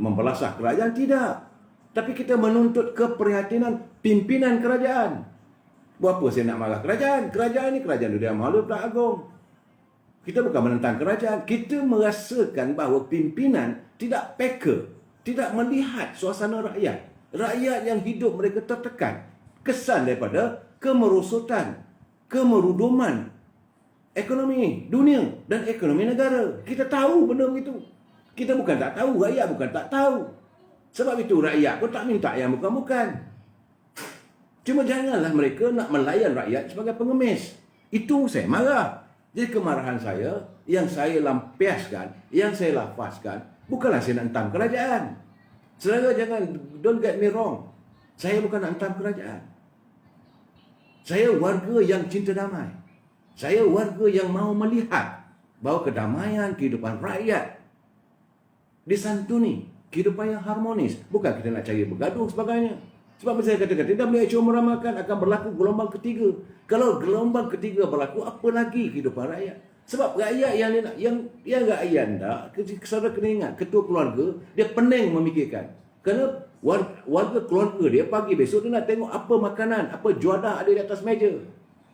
membelasah kerajaan, tidak. Tapi kita menuntut keprihatinan pimpinan kerajaan. Buat apa saya nak marah kerajaan? Kerajaan ni kerajaan Yang Maha Pelaku Agong. Kita bukan menentang kerajaan. Kita merasakan bahawa pimpinan tidak peka, tidak melihat suasana rakyat. Rakyat yang hidup mereka tertekan. Kesan daripada kemerosotan, kemeruduman ekonomi dunia dan ekonomi negara. Kita tahu benda begitu. Kita bukan tak tahu, rakyat bukan tak tahu. Sebab itu rakyat pun tak minta yang bukan-bukan. Cuma janganlah mereka nak melayan rakyat sebagai pengemis. Itu saya marah. Jadi kemarahan saya, yang saya lampiaskan, yang saya lafazkan, bukanlah saya nak hentam kerajaan. Saudara jangan, don't get me wrong. Saya bukan nak hentam kerajaan. Saya warga yang cinta damai. Saya warga yang mahu melihat bahawa kedamaian kehidupan rakyat disantuni, kehidupan yang harmonis. Bukan kita nak cari bergaduh sebagainya. Sebab saya katakan, tidak WHO meramalkan akan berlaku gelombang ketiga. Kalau gelombang ketiga berlaku, apa lagi kehidupan rakyat? Sebab rakyat yang rakyat tak, saudara kena ingat, ketua keluarga, dia pening memikirkan. Kerana warga keluarga dia pagi besok dia nak tengok apa makanan, apa juadah ada di atas meja.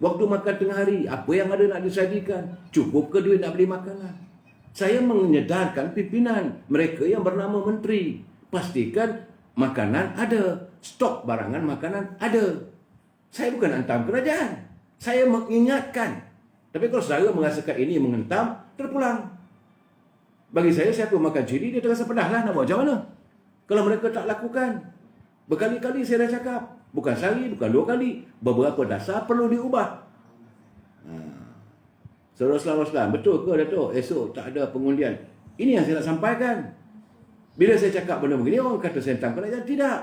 Waktu makan tengah hari, apa yang ada nak disajikan? Cukup ke duit nak beli makanan? Saya menyedarkan pimpinan mereka yang bernama menteri. Pastikan makanan ada, stok barangan makanan ada. Saya bukan hentam kerajaan. Saya mengingatkan. Tapi kalau saudara merasakan ini menghentam, terpulang. Bagi saya, siapa makan cili, dia terasa pedas lah, nak buat macam mana? Kalau mereka tak lakukan. Berkali-kali saya dah cakap. Bukan sehari, bukan 2 kali. Beberapa dasar perlu diubah. Saudara-saudara, betul ke Datuk? Esok tak ada pengundian. Ini yang saya nak sampaikan. Bila saya cakap benda begini, orang kata saya hentam kerajaan. Tidak.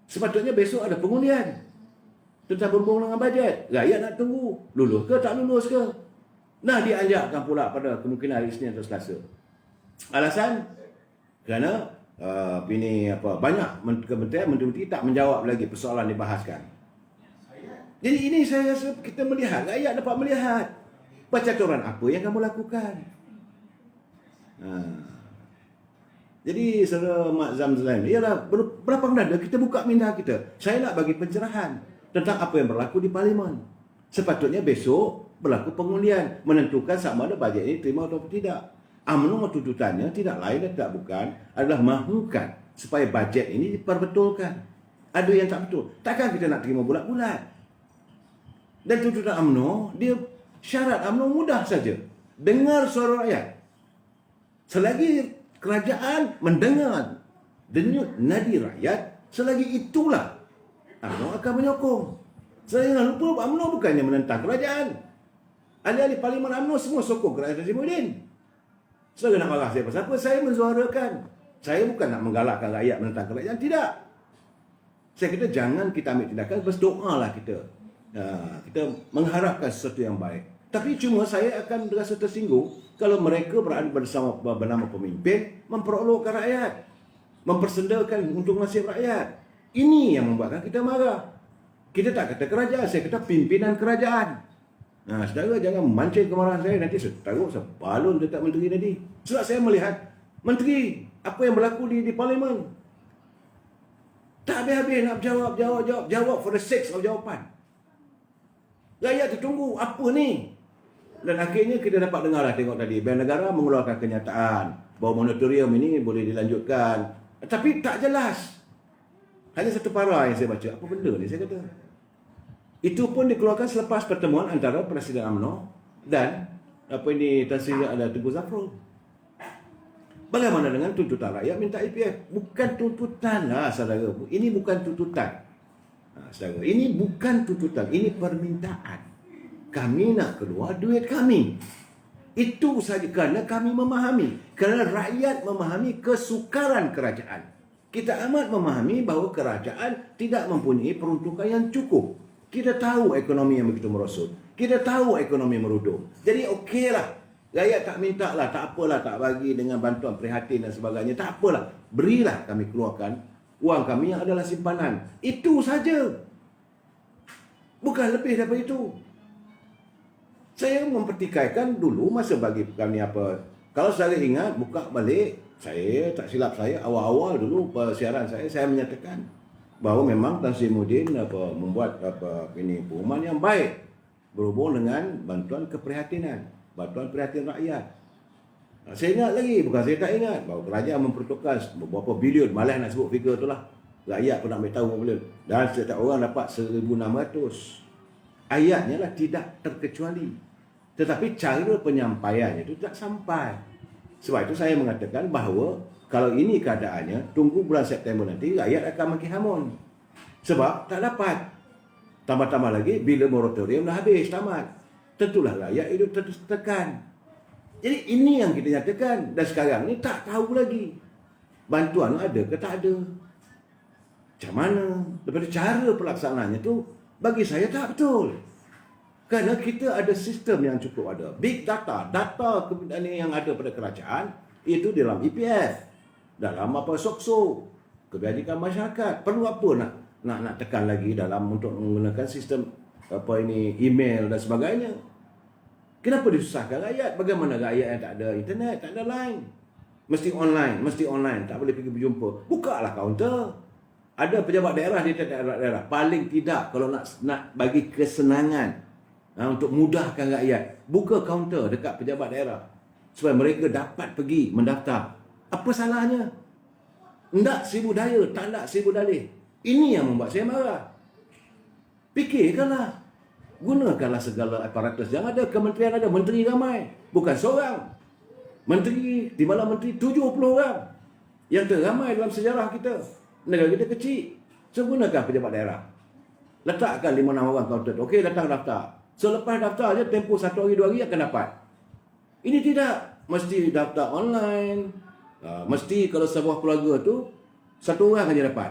Sepatutnya besok ada pengundian. Tentang berhubung dengan bajet. Rakyat nak tunggu. Lulus ke tak lulus ke? Nah, dianjakkan pula pada kemungkinan hari Isnin atau Selasa. Alasan? Kerana banyak kementerian menteri tak menjawab lagi persoalan dibahaskan. Jadi ini saya rasa kita melihat, rakyat dapat melihat percaturan apa yang kamu lakukan. Jadi saudara Mak Zamzlan, ialah berapa nada kita buka minda kita. Saya nak bagi pencerahan tentang apa yang berlaku di Parlimen. Sepatutnya besok berlaku pengundian menentukan sama ada bajet ini terima atau tidak. UMNO tuntutannya tidak lain dan tidak bukan adalah mahukan supaya bajet ini diperbetulkan. Ada yang tak betul. Takkan kita nak terima bulat-bulat. Dan tuntutan UMNO, dia syarat UMNO mudah saja. Dengar suara rakyat. Selagi kerajaan mendengar denyut nadi rakyat, selagi itulah UMNO akan menyokong. Jangan lupa UMNO bukannya menentang kerajaan. Ahli-ahli Parlimen UMNO semua sokong kerajaan Nazimuddin. Saudara nak marah saya pasal apa? Saya mensuarakan. Saya bukan nak menggalakkan rakyat menentang kerajaan. Tidak. Saya kata jangan kita ambil tindakan. Berdoalah kita. Kita mengharapkan sesuatu yang baik. Tapi cuma saya akan rasa tersinggung kalau mereka berada bersama bernama pemimpin memperolokkan rakyat. Mempersendakan untuk nasib rakyat. Ini yang membuatkan kita marah. Kita tak kata kerajaan. Saya kata pimpinan kerajaan. Saudara jangan memancing kemarahan saya. Nanti saya taruh sebalun dekat menteri tadi. Sebab saya melihat menteri, apa yang berlaku di Parlimen. Tak habis-habis nak jawab for the sake of jawapan. Rakyat tertunggu, apa ni? Dan akhirnya kita dapat dengarlah, tengok tadi, Bank Negara mengeluarkan kenyataan bahawa moratorium ini boleh dilanjutkan. Tapi tak jelas. Hanya satu para yang saya baca. Apa benda ni saya kata? Itu pun dikeluarkan selepas pertemuan antara Presiden UMNO dan Tan Sri Tengku Zafrul. Bagaimana dengan tuntutan rakyat minta EPF? Bukan tuntutan lah saudara. Ini bukan tuntutan. Saudara, ini bukan tuntutan, ini permintaan. Kami nak keluar duit kami. Itu saja kerana kami memahami. Kerana rakyat memahami kesukaran kerajaan. Kita amat memahami bahawa kerajaan tidak mempunyai peruntukan yang cukup. Kita tahu ekonomi yang begitu merosot. Kita tahu ekonomi merudum. Jadi okeylah. Rakyat tak minta lah, tak apalah, tak bagi dengan bantuan prihatin dan sebagainya. Tak apalah. Berilah kami keluarkan wang kami yang adalah simpanan. Itu saja. Bukan lebih daripada itu. Saya mempertikaikan dulu masa bagi kami apa. Kalau saya ingat, buka balik. Saya tak silap saya, awal-awal dulu siaran saya menyatakan bahawa memang Tan Sri Muhyiddin membuat perumahan yang baik berhubung dengan bantuan keprihatinan, bantuan prihatin rakyat. Saya ingat lagi, bukan saya tak ingat, bahawa kerajaan mempertukar beberapa bilion, malah nak sebut figure tu lah. Rakyat pun nak ambil tahu berapa bilion. Dan setiap orang dapat 1,600. Ayatnya lah tidak terkecuali. Tetapi cara penyampaiannya itu tak sampai. Sebab itu saya mengatakan bahawa kalau ini keadaannya, tunggu bulan September nanti, rakyat akan makin hamun. Sebab tak dapat. Tambah-tambah lagi, bila moratorium dah habis, tamat. Tentulah rakyat itu tertekan. Jadi ini yang kita nyatakan. Dan sekarang ni tak tahu lagi. Bantuan ada ke tak ada. Macam mana? Daripada cara pelaksanaannya tu, bagi saya tak betul. Kerana kita ada sistem yang cukup ada. Big data. Data yang ada pada kerajaan, itu dalam EPF. Dalam apa SOKSO. Kebajikan masyarakat. Perlu apa nak tekan lagi dalam untuk menggunakan sistem email dan sebagainya. Kenapa disusahkan rakyat? Bagaimana rakyat yang tak ada internet, tak ada line? Mesti online, tak boleh pergi berjumpa. Bukalah kaunter. Ada pejabat daerah di daerah. Paling tidak kalau nak bagi kesenangan untuk mudahkan rakyat, buka kaunter dekat pejabat daerah supaya mereka dapat pergi mendaftar. Apa salahnya? Ndak seribu daya, tak nak seribu dalih. Ini yang membuat saya marah. Fikirkanlah. Gunakanlah segala aparatus yang ada. Kementerian ada. Menteri ramai. Bukan seorang. Menteri, di mana menteri 70 orang. Yang terramai dalam sejarah kita. Negara kita kecil. So, gunakan pejabat daerah. Letakkan 5-6 orang kaunter. Okey, datang daftar. Selepas daftar je, tempoh 1 hari 2 hari akan dapat. Ini tidak. Mesti daftar online. Mesti kalau sebuah keluarga tu, 1 orang saja dapat.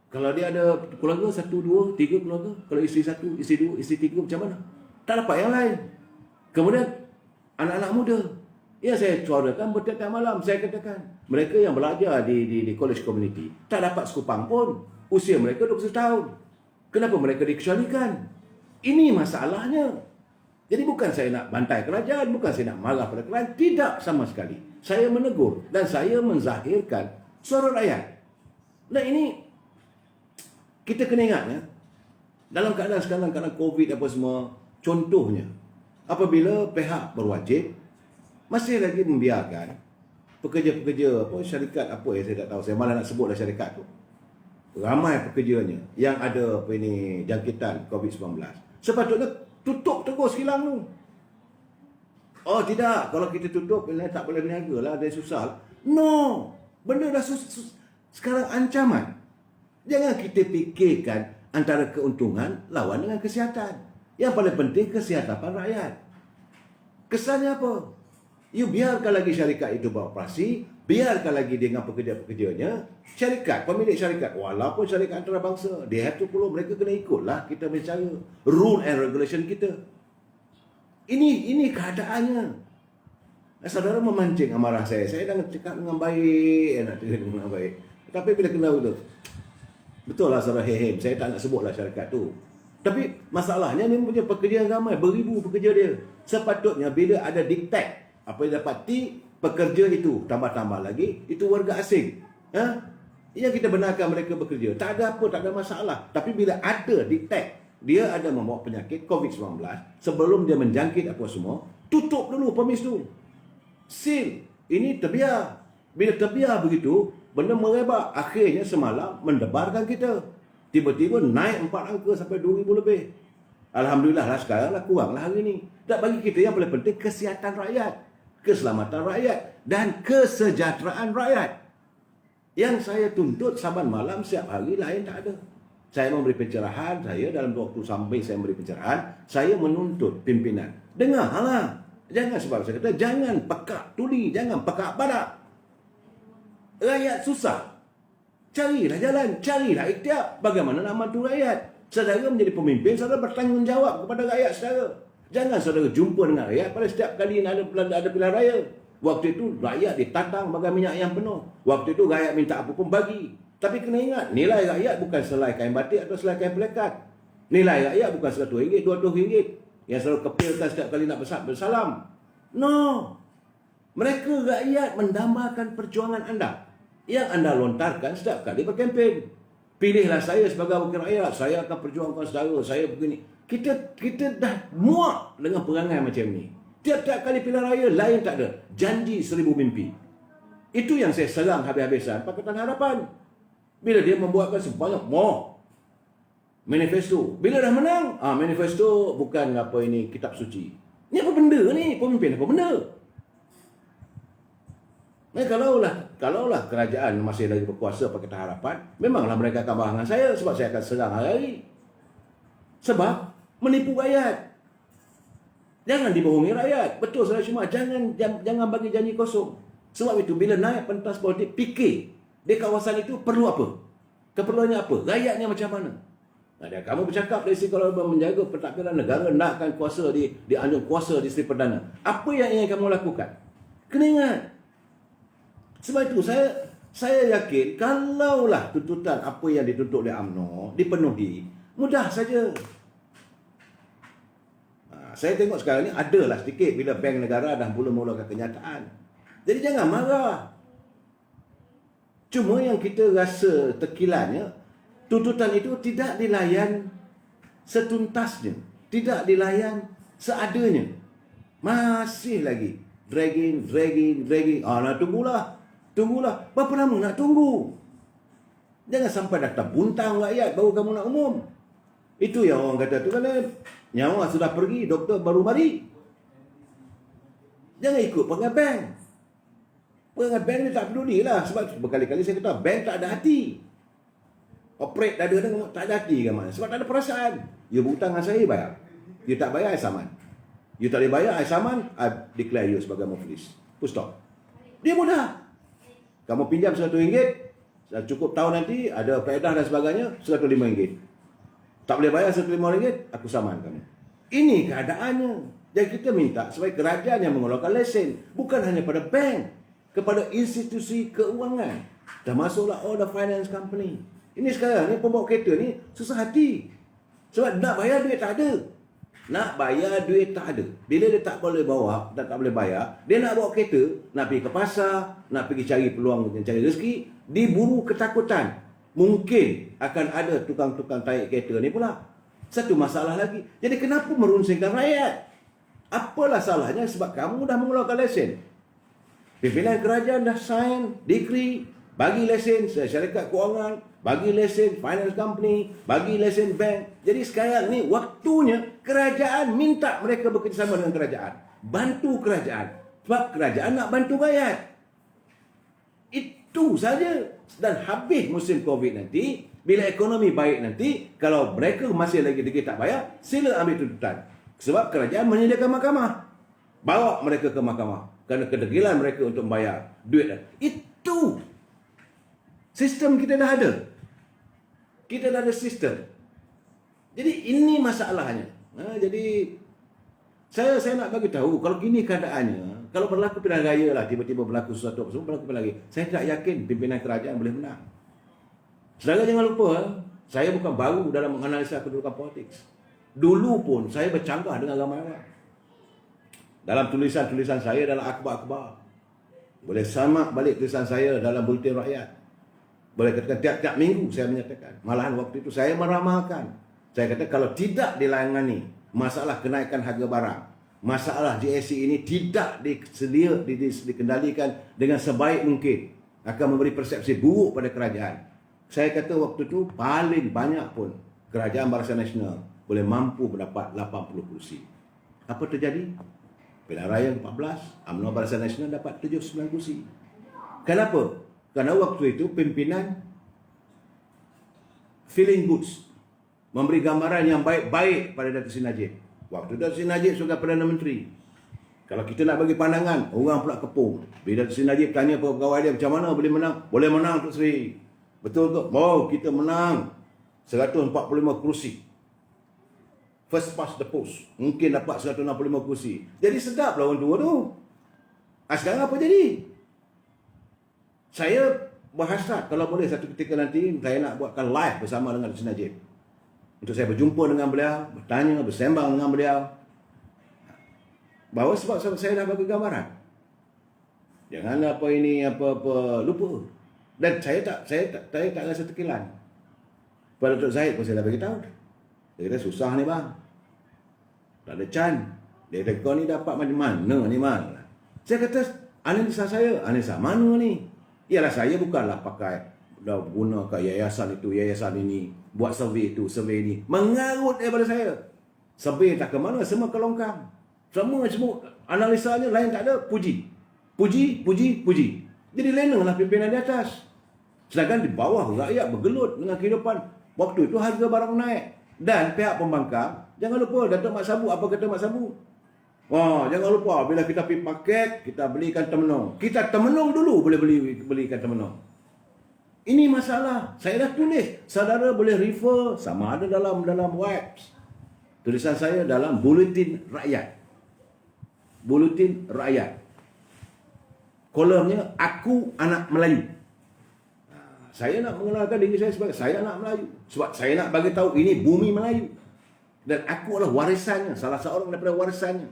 Kalau dia ada keluarga, 1, 2, 3 keluarga. Kalau isteri 1, isteri 2, isteri 3, macam mana? Tak dapat yang lain. Kemudian, anak-anak muda. Ya, saya suarakan bertiap-tiap malam. Saya katakan, mereka yang belajar di college community, tak dapat sekupang pun. Usia mereka 21 tahun. Kenapa mereka dikecualikan? Ini masalahnya. Jadi bukan saya nak bantai kerajaan, bukan saya nak marah pada kerajaan. Tidak sama sekali. Saya menegur dan saya menzahirkan suara rakyat. Nah ini, kita kena ingat ya, dalam keadaan sekarang, keadaan COVID apa semua, contohnya, apabila pihak berwajib masih lagi membiarkan pekerja-pekerja, syarikat apa saya tak tahu, saya malah nak sebutlah syarikat tu, ramai pekerjanya yang ada jangkitan COVID-19, sepatutnya tutup terus kilang tu. Oh tidak, kalau kita tutup tak boleh berniaga lah, dia susah. No, benda dah sekarang ancaman. Jangan kita fikirkan antara keuntungan lawan dengan kesihatan. Yang paling penting kesihatan rakyat. Kesannya apa? You biarkan lagi syarikat itu beroperasi, biarkan lagi dengan pekerja-pekerjanya, syarikat, pemilik syarikat, walaupun syarikat antarabangsa, they have to follow, mereka kena ikutlah kita bicara rule and regulation kita. Ini keadaannya. Saudara memancing amarah saya dah cakap dengan baik, nak cakap dengan baik. Tapi bila kena betul, betul lah saudara Hehem, saya tak nak sebutlah syarikat tu. Tapi masalahnya ni punya pekerja yang ramai, beribu pekerja dia. Sepatutnya bila ada diktat, apa yang dapati pekerja itu, tambah-tambah lagi, itu warga asing. Yang kita benarkan mereka bekerja. Tak ada apa, tak ada masalah. Tapi bila ada diktat, dia ada membawa penyakit COVID-19, sebelum dia menjangkit apa semua, tutup dulu pemis tu. Seal. Ini terbiar. Bila terbiar begitu, benda merebak. Akhirnya semalam mendebarkan kita. Tiba-tiba naik 4 angka sampai 2,000 lebih. Alhamdulillah lah sekarang lah kurang lah hari ni. Tak bagi kita yang paling penting kesihatan rakyat, keselamatan rakyat dan kesejahteraan rakyat. Yang saya tuntut saban malam setiap hari lain tak ada. Saya memberi pencerahan, saya dalam waktu sampai saya memberi pencerahan, saya menuntut pimpinan. Dengarlah. Jangan sebab saya kata, jangan pekak tuli, jangan pekak badak. Rakyat susah. Carilah jalan, carilah ikhtiar. Bagaimana nak bantu rakyat? Saudara menjadi pemimpin, saudara bertanggungjawab kepada rakyat saudara. Jangan saudara jumpa dengan rakyat pada setiap kali ada pilihan raya. Waktu itu rakyat ditatang bagai minyak yang penuh. Waktu itu rakyat minta apa pun bagi. Tapi kena ingat, nilai rakyat bukan selai kain batik atau selai kain pelekat. Nilai rakyat bukan RM100, RM200 yang selalu kepilkan setiap kali nak bersalam. No. Mereka rakyat mendambakan perjuangan anda yang anda lontarkan setiap kali berkempen. Pilihlah saya sebagai wakil rakyat, saya akan perjuangkan saudara, saya begini. Kita dah muak dengan perangai macam ni. Tiap-tiap kali pilihan raya lain tak ada. Janji 1000 mimpi. Itu yang saya serang habis-habisan Pakatan Harapan. Bila dia membuatkan sebanyak manifesto. Bila dah menang, manifesto bukan apa ini kitab suci. Ni apa benda ni? Pemimpin apa benda? Kalaulah kerajaan masih lagi berkuasa Pakatan Harapan, memanglah mereka akan bahangan saya sebab saya akan serang hari-hari. Sebab menipu rakyat. Jangan dibohongi rakyat. Betul saya cuma jangan bagi janji kosong. Sebab itu bila naik pentas politik, fikir di kawasan itu perlu apa? Keperluannya apa? Rakyatnya macam mana? Kamu bercakap dari segi kalau menjaga pentadbiran negara, nakkan kuasa dianjung kuasa di Seri Perdana. Apa yang ingin kamu lakukan? Kena ingat. Sebab itu saya yakin kalaulah tuntutan apa yang dituntut oleh UMNO dipenuhi, mudah saja. Saya tengok sekarang ni adalah sedikit bila bank negara dah mula-mulakan kenyataan. Jadi jangan marah. Cuma yang kita rasa terkilannya, tuntutan itu tidak dilayan setuntasnya, tidak dilayan seadanya. Masih lagi dragging. Nak tunggulah. Berapa lama nak tunggu? Jangan sampai dah terbuntang rakyat baru kamu nak umum. Itu yang orang kata tu kan, nyawa sudah pergi, doktor baru mari. Jangan ikut perangai bank. Perangai bank ni tak peduli lah. Sebab berkali-kali saya kata bank tak ada hati. Operate dada dengan tak ada hati kan mana? Sebab tak ada perasaan. You berhutang dengan saya, bayar. You tak bayar, I saman. You tak boleh bayar, I saman, I declare you sebagai muflis. Full stop. Dia mudah. Kamu pinjam RM100, cukup tahun nanti, ada faedah dan sebagainya, RM105. Tak boleh bayar RM105, aku saman kamu. Ini keadaannya. Dan kita minta supaya kerajaan yang mengeluarkan lesen, bukan hanya pada bank, kepada institusi keuangan. Termasuklah all the finance company. Ini sekarang ni pembawa kereta ni susah hati. Sebab nak bayar duit tak ada. Bila dia tak boleh bawa dan tak boleh bayar, dia nak bawa kereta, nak pergi ke pasar, nak pergi cari peluang cari rezeki, diburu ketakutan. Mungkin akan ada tukang-tukang tarik kereta ni pula. Satu masalah lagi. Jadi kenapa merunsingkan rakyat? Apalah salahnya sebab kamu dah mengeluarkan lesen. Pimpinan kerajaan dah sign decree, bagi lesen syarikat kewangan, bagi lesen finance company, bagi lesen bank. Jadi sekarang ni waktunya kerajaan minta mereka bekerjasama dengan kerajaan. Bantu kerajaan. Sebab kerajaan nak bantu rakyat. Itu saja. Dan habis musim COVID nanti, bila ekonomi baik nanti, kalau mereka masih lagi tak bayar, sila ambil tuntutan. Sebab kerajaan menyediakan mahkamah. Bawa mereka ke mahkamah. Kerana kedegilan mereka untuk membayar duit. Itu. Sistem kita dah ada. Kita dah ada sistem. Jadi ini masalahnya. Jadi saya nak bagi tahu kalau gini keadaannya, kalau berlaku pilihan raya lah, tiba-tiba berlaku sesuatu berlaku pilihan raya, saya tak yakin pimpinan kerajaan boleh menang. Saudara jangan lupa, saya bukan baru dalam menganalisa kedudukan politik. Dulu pun saya bercanggah dengan ramai orang. Dalam tulisan-tulisan saya dalam akhbar-akhbar. Boleh samak balik tulisan saya dalam Bulletin Rakyat. Boleh katakan tiap-tiap minggu saya menyatakan. Malahan waktu itu saya meramalkan. Saya kata kalau tidak dilangani masalah kenaikan harga barang, masalah GST ini tidak dikendalikan dengan sebaik mungkin, akan memberi persepsi buruk pada kerajaan. Saya kata waktu itu paling banyak pun Kerajaan Barisan Nasional boleh mampu mendapat 80 kursi. Apa terjadi? Pilihan Raya 14, UMNO Barisan Nasional dapat 79 kursi. Kenapa? Kerana waktu itu pimpinan feeling goods, memberi gambaran yang baik-baik pada Datuk Seri Najib. Waktu Datuk Seri Najib sebagai Perdana Menteri, kalau kita nak bagi pandangan, orang pula kepung. Bila Datuk Seri Najib tanya pegawai dia macam mana boleh menang? Boleh menang Datuk Seri. Betul ke? Oh, kita menang. 145 kerusi. First past the post. Mungkin dapat 165 kerusi. Jadi sedap lah orang tua tu. Sekarang apa jadi? Saya berhasrat kalau boleh satu ketika nanti saya nak buatkan live bersama dengan Datuk Najib. Untuk saya berjumpa dengan beliau, bertanya, bersembang dengan beliau. Bahawa sebab saya dah bagi gambaran. Jangan apa ini apa-apa lupa. Dan saya tak rasa terkilan. Pada Datuk Zahid pun saya dah bagi tahu. Dia kata susah ni bang. Tak ada can. Dia kata kau ni dapat macam mana ni bang? Saya kata analisa saya, analisa mana ni? Ialah saya bukanlah pakai dah guna kat yayasan itu, yayasan ini, buat survey itu, survey ini. Mengarut daripada saya. Survey tak ke mana, semua ke longkang. Semua analisanya lain tak ada, puji. Puji. Jadi lenanglah pimpinan di atas. Sedangkan di bawah rakyat bergelut dengan kehidupan. Waktu itu harga barang naik. Dan pihak pembangkang, jangan lupa Datuk Mat Sabu, apa kata Mat Sabu? Wah, jangan lupa bila kita pergi market, kita belikan termenung. Kita termenung dulu boleh belikan termenung. Ini masalah. Saya dah tulis. Saudara boleh refer sama ada dalam webs. Tulisan saya dalam Buletin Rakyat. Buletin Rakyat. Kolomnya Aku Anak Melayu. Saya nak mengenalkan diri saya sebagai saya anak Melayu. Sebab saya nak bagi tahu ini bumi Melayu. Dan aku adalah warisannya, salah seorang daripada warisannya.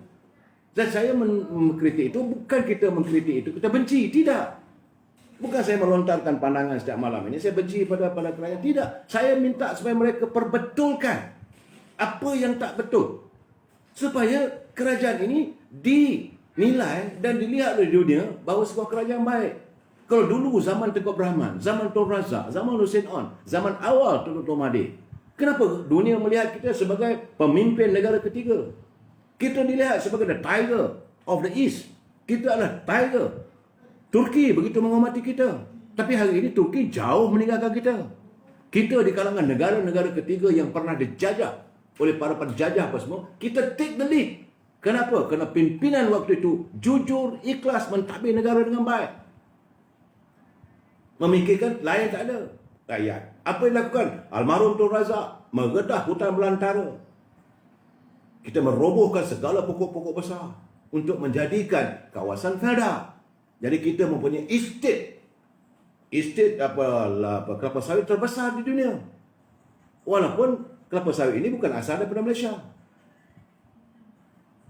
Dan saya mengkritik itu, bukan kita mengkritik itu, kita benci. Tidak. Bukan saya melontarkan pandangan setiap malam ini, saya benci pada kerajaan. Tidak. Saya minta supaya mereka perbetulkan apa yang tak betul. Supaya kerajaan ini dinilai dan dilihat oleh dunia bahawa sebuah kerajaan baik. Kalau dulu zaman Tengku Abdul Rahman, zaman Tun Razak, zaman Hussein On, zaman awal Tun Mahathir, kenapa dunia melihat kita sebagai pemimpin negara ketiga? Kita dilihat sebagai the tiger of the east. Kita adalah tiger. Turki begitu menghormati kita. Tapi hari ini Turki jauh meninggalkan kita. Kita di kalangan negara-negara ketiga yang pernah dijajah oleh para penjajah apa semua, kita take the lead. Kenapa? Kerana pimpinan waktu itu jujur, ikhlas mentadbir negara dengan baik. Memikirkan lain tak ada. Rakyat. Apa yang dilakukan? Almarhum Tun Razak mengedah hutan belantara. Kita merobohkan segala pokok-pokok besar untuk menjadikan kawasan Felda. Jadi kita mempunyai estate kelapa sawit terbesar di dunia. Walaupun kelapa sawit ini bukan asal daripada Malaysia.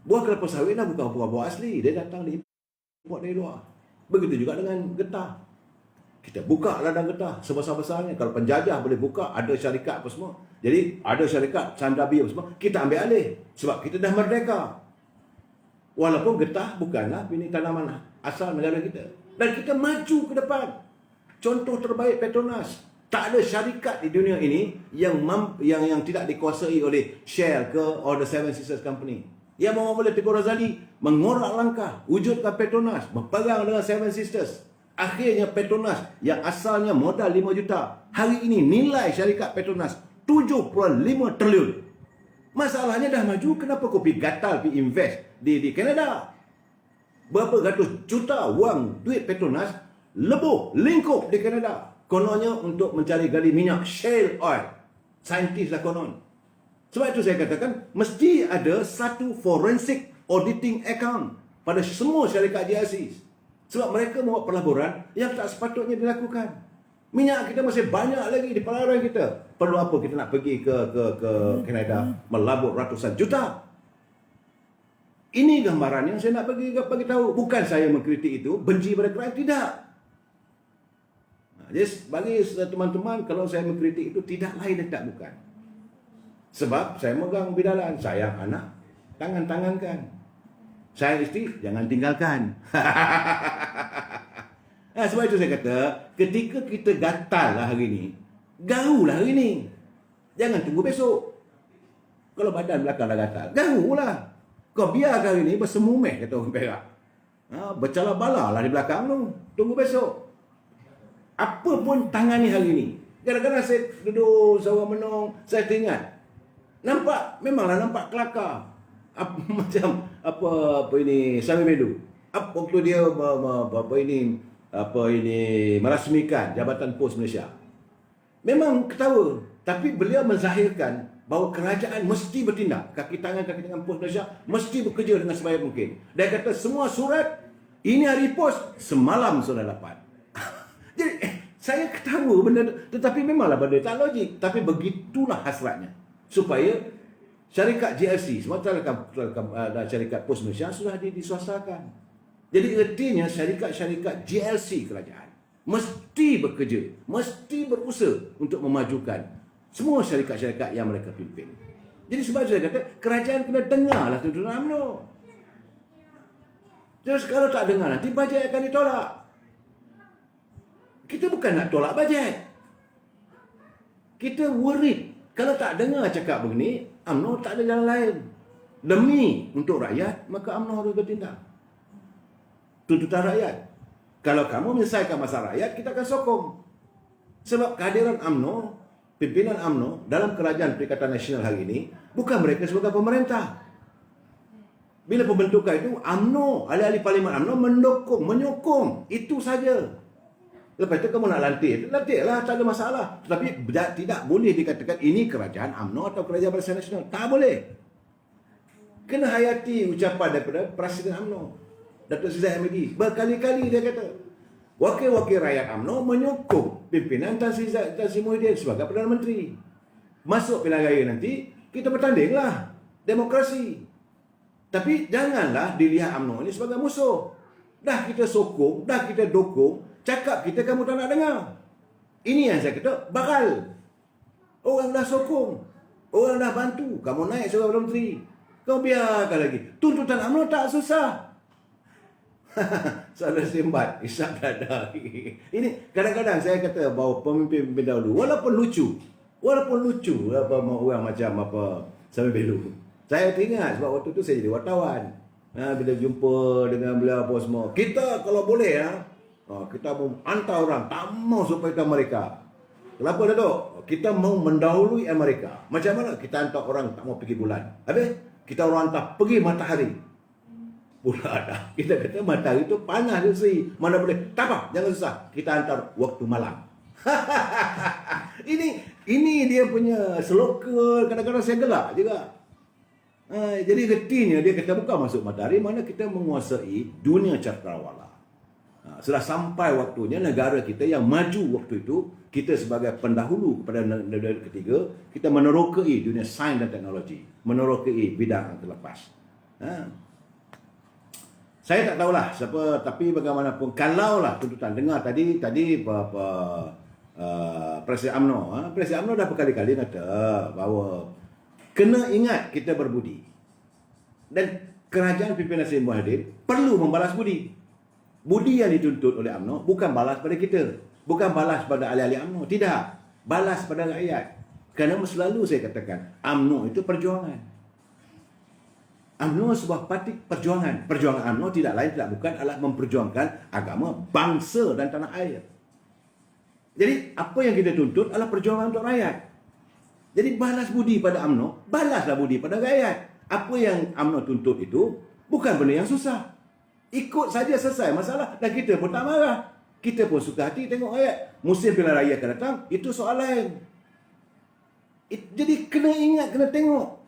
Buah kelapa sawit dah bukan buah asli, dia datang diimport dari luar. Begitu juga dengan getah. Kita buka ladang getah sebesar-besarnya. Kalau penjajah boleh buka, ada syarikat apa semua. Jadi ada syarikat Sandabi apa semua, kita ambil alih. Sebab kita dah merdeka. Walaupun getah bukanlah ini tanaman asal negara kita. Dan kita maju ke depan. Contoh terbaik Petronas. Tak ada syarikat di dunia ini yang tidak dikuasai oleh Shell ke or the Seven Sisters Company. Yang boleh Tengku Razali mengorak langkah, wujudkan Petronas, berperang dengan Seven Sisters. Akhirnya Petronas yang asalnya modal 5 juta, hari ini nilai syarikat Petronas 75 triliun. Masalahnya dah maju, kenapa kau pergi gatal, pergi invest di Kanada? Berapa ratus juta wang duit Petronas lebuh, lingkup di Kanada. Kononnya untuk mencari gali minyak, shale oil. Saintis lah konon. Sebab itu saya katakan, mesti ada satu forensic auditing account pada semua syarikat GRC. Sebab mereka membuat pelaburan yang tak sepatutnya dilakukan. Minyak kita masih banyak lagi di pelaburan kita. Perlu apa kita nak pergi ke Kanada melabur ratusan juta? Ini gambaran yang saya nak bagi tahu. Bukan saya mengkritik itu, benci pada kerajaan, tidak. Jadi bagi teman-teman, kalau saya mengkritik itu tidak lain dan tak bukan. Sebab saya megang bidalan, sayang anak, tangan-tangankan. Sayang isteri, jangan tinggalkan. Sebab itu saya kata, ketika kita gatal lah hari ini, garulah hari ini. Jangan tunggu besok. Kalau badan belakang dah gatal, garulah. Kau biarkan hari ini bersemumeh, kata orang Perak. Bercala-bala lah di belakang tu. Tunggu besok. Apa pun tangani hari ini. Kadang-kadang saya duduk seorang menung, saya teringat. Memanglah nampak kelakar. Macam apa ini Sami Medu. Waktu dia merasmikan Jabatan Pos Malaysia. Memang ketawa. Tapi beliau menzahirkan bahawa kerajaan mesti bertindak. Kaki tangan pos Malaysia mesti bekerja dengan sebaik mungkin. Dia kata semua surat ini hari pos semalam sudah dapat. Jadi saya ketawa benda tu, tetapi memanglah benda tak logik. Tapi begitulah hasratnya. Supaya syarikat GLC, semua syarikat pos Malaysia sudah diswastakan. Jadi artinya syarikat-syarikat GLC kerajaan mesti bekerja, mesti berusaha untuk memajukan semua syarikat-syarikat yang mereka pimpin. Jadi sebab saya kata, kerajaan kena dengarlah tuntutan UMNO. Terus kalau tak dengar, nanti bajet akan ditolak. Kita bukan nak tolak bajet. Kita worried. Kalau tak dengar cakap begini, UMNO tak ada jalan lain. Demi untuk rakyat, maka UMNO harus bertindak. Tuntutan rakyat. Kalau kamu menyelesaikan masalah rakyat, kita akan sokong. Sebab kehadiran UMNO, pimpinan UMNO dalam Kerajaan Perikatan Nasional hari ini, bukan mereka sebagai pemerintah. Bila pembentukan itu, UMNO, ahli-ahli Parlimen UMNO menyokong. Itu saja. Lepas itu kamu nak lantiklah, tak ada masalah. Tetapi tidak boleh dikatakan ini kerajaan UMNO atau kerajaan Barisan Nasional. Tak boleh. Kena hayati ucapan daripada Presiden UMNO, Datuk Seri Zahid Hamidi. Berkali-kali dia kata, wakil-wakil rakyat UMNO menyokong pimpinan Tan Sri Muhyiddin sebagai Perdana Menteri. Masuk pilihan raya nanti, kita bertandinglah. Demokrasi. Tapi janganlah dilihat UMNO ini sebagai musuh. Dah kita sokong, dah kita dukung, cakap kita kamu tak nak dengar. Ini yang saya kata, bakal. Orang dah sokong, orang dah bantu, kamu naik sebagai Perdana Menteri. Kau biarkan lagi. Tuntutan UMNO tak susah. Salah simbat, isap dada. Ini kadang-kadang saya kata bahawa pemimpin dahulu walaupun lucu apa orang macam apa Sami Belu. Saya teringat sebab waktu tu saya jadi wartawan. Bila jumpa dengan beliau apa semua, kita kalau boleh kita mau hantar orang, tak mau supaya ke Amerika. Kenapa Datuk? Kita mau mendahului Amerika. Macam mana kita hantar orang tak mau pergi bulan? Habis kita orang hantar pergi matahari. Pula dah. Kita kata matahari itu panas je sih. Mana boleh. Tak apa, jangan susah. Kita hantar waktu malam. ini dia punya slogan. Kadang-kadang saya gelak juga. Jadi retinya dia kata bukan masuk matahari, mana kita menguasai dunia cakrawala. Sudah sampai waktunya negara kita yang maju waktu itu, kita sebagai pendahulu kepada negara ketiga, kita menerokai dunia sains dan teknologi. Menerokai bidang yang terlepas. Saya tak tahulah siapa, tapi bagaimanapun kalaulah tuntutan dengar tadi Presiden UMNO, Presiden UMNO dah berkali-kali kata bahawa kena ingat kita berbudi. Dan kerajaan pimpinan Sri Muhyiddin perlu membalas budi. Budi yang dituntut oleh UMNO bukan balas pada kita, bukan balas pada ahli-ahli UMNO, tidak, balas pada rakyat. Kerana selalu saya katakan UMNO itu perjuangan. UMNO sebuah parti perjuangan. Perjuangan UMNO tidak lain tidak bukan adalah memperjuangkan agama, bangsa dan tanah air. Jadi apa yang kita tuntut adalah perjuangan untuk rakyat. Jadi balas budi pada UMNO, balaslah budi pada rakyat. Apa yang UMNO tuntut itu bukan benda yang susah. Ikut saja selesai masalah dan kita pun tak marah. Kita pun suka hati tengok rakyat. Musim pilihan raya akan datang, itu soal lain. Jadi kena ingat, kena tengok.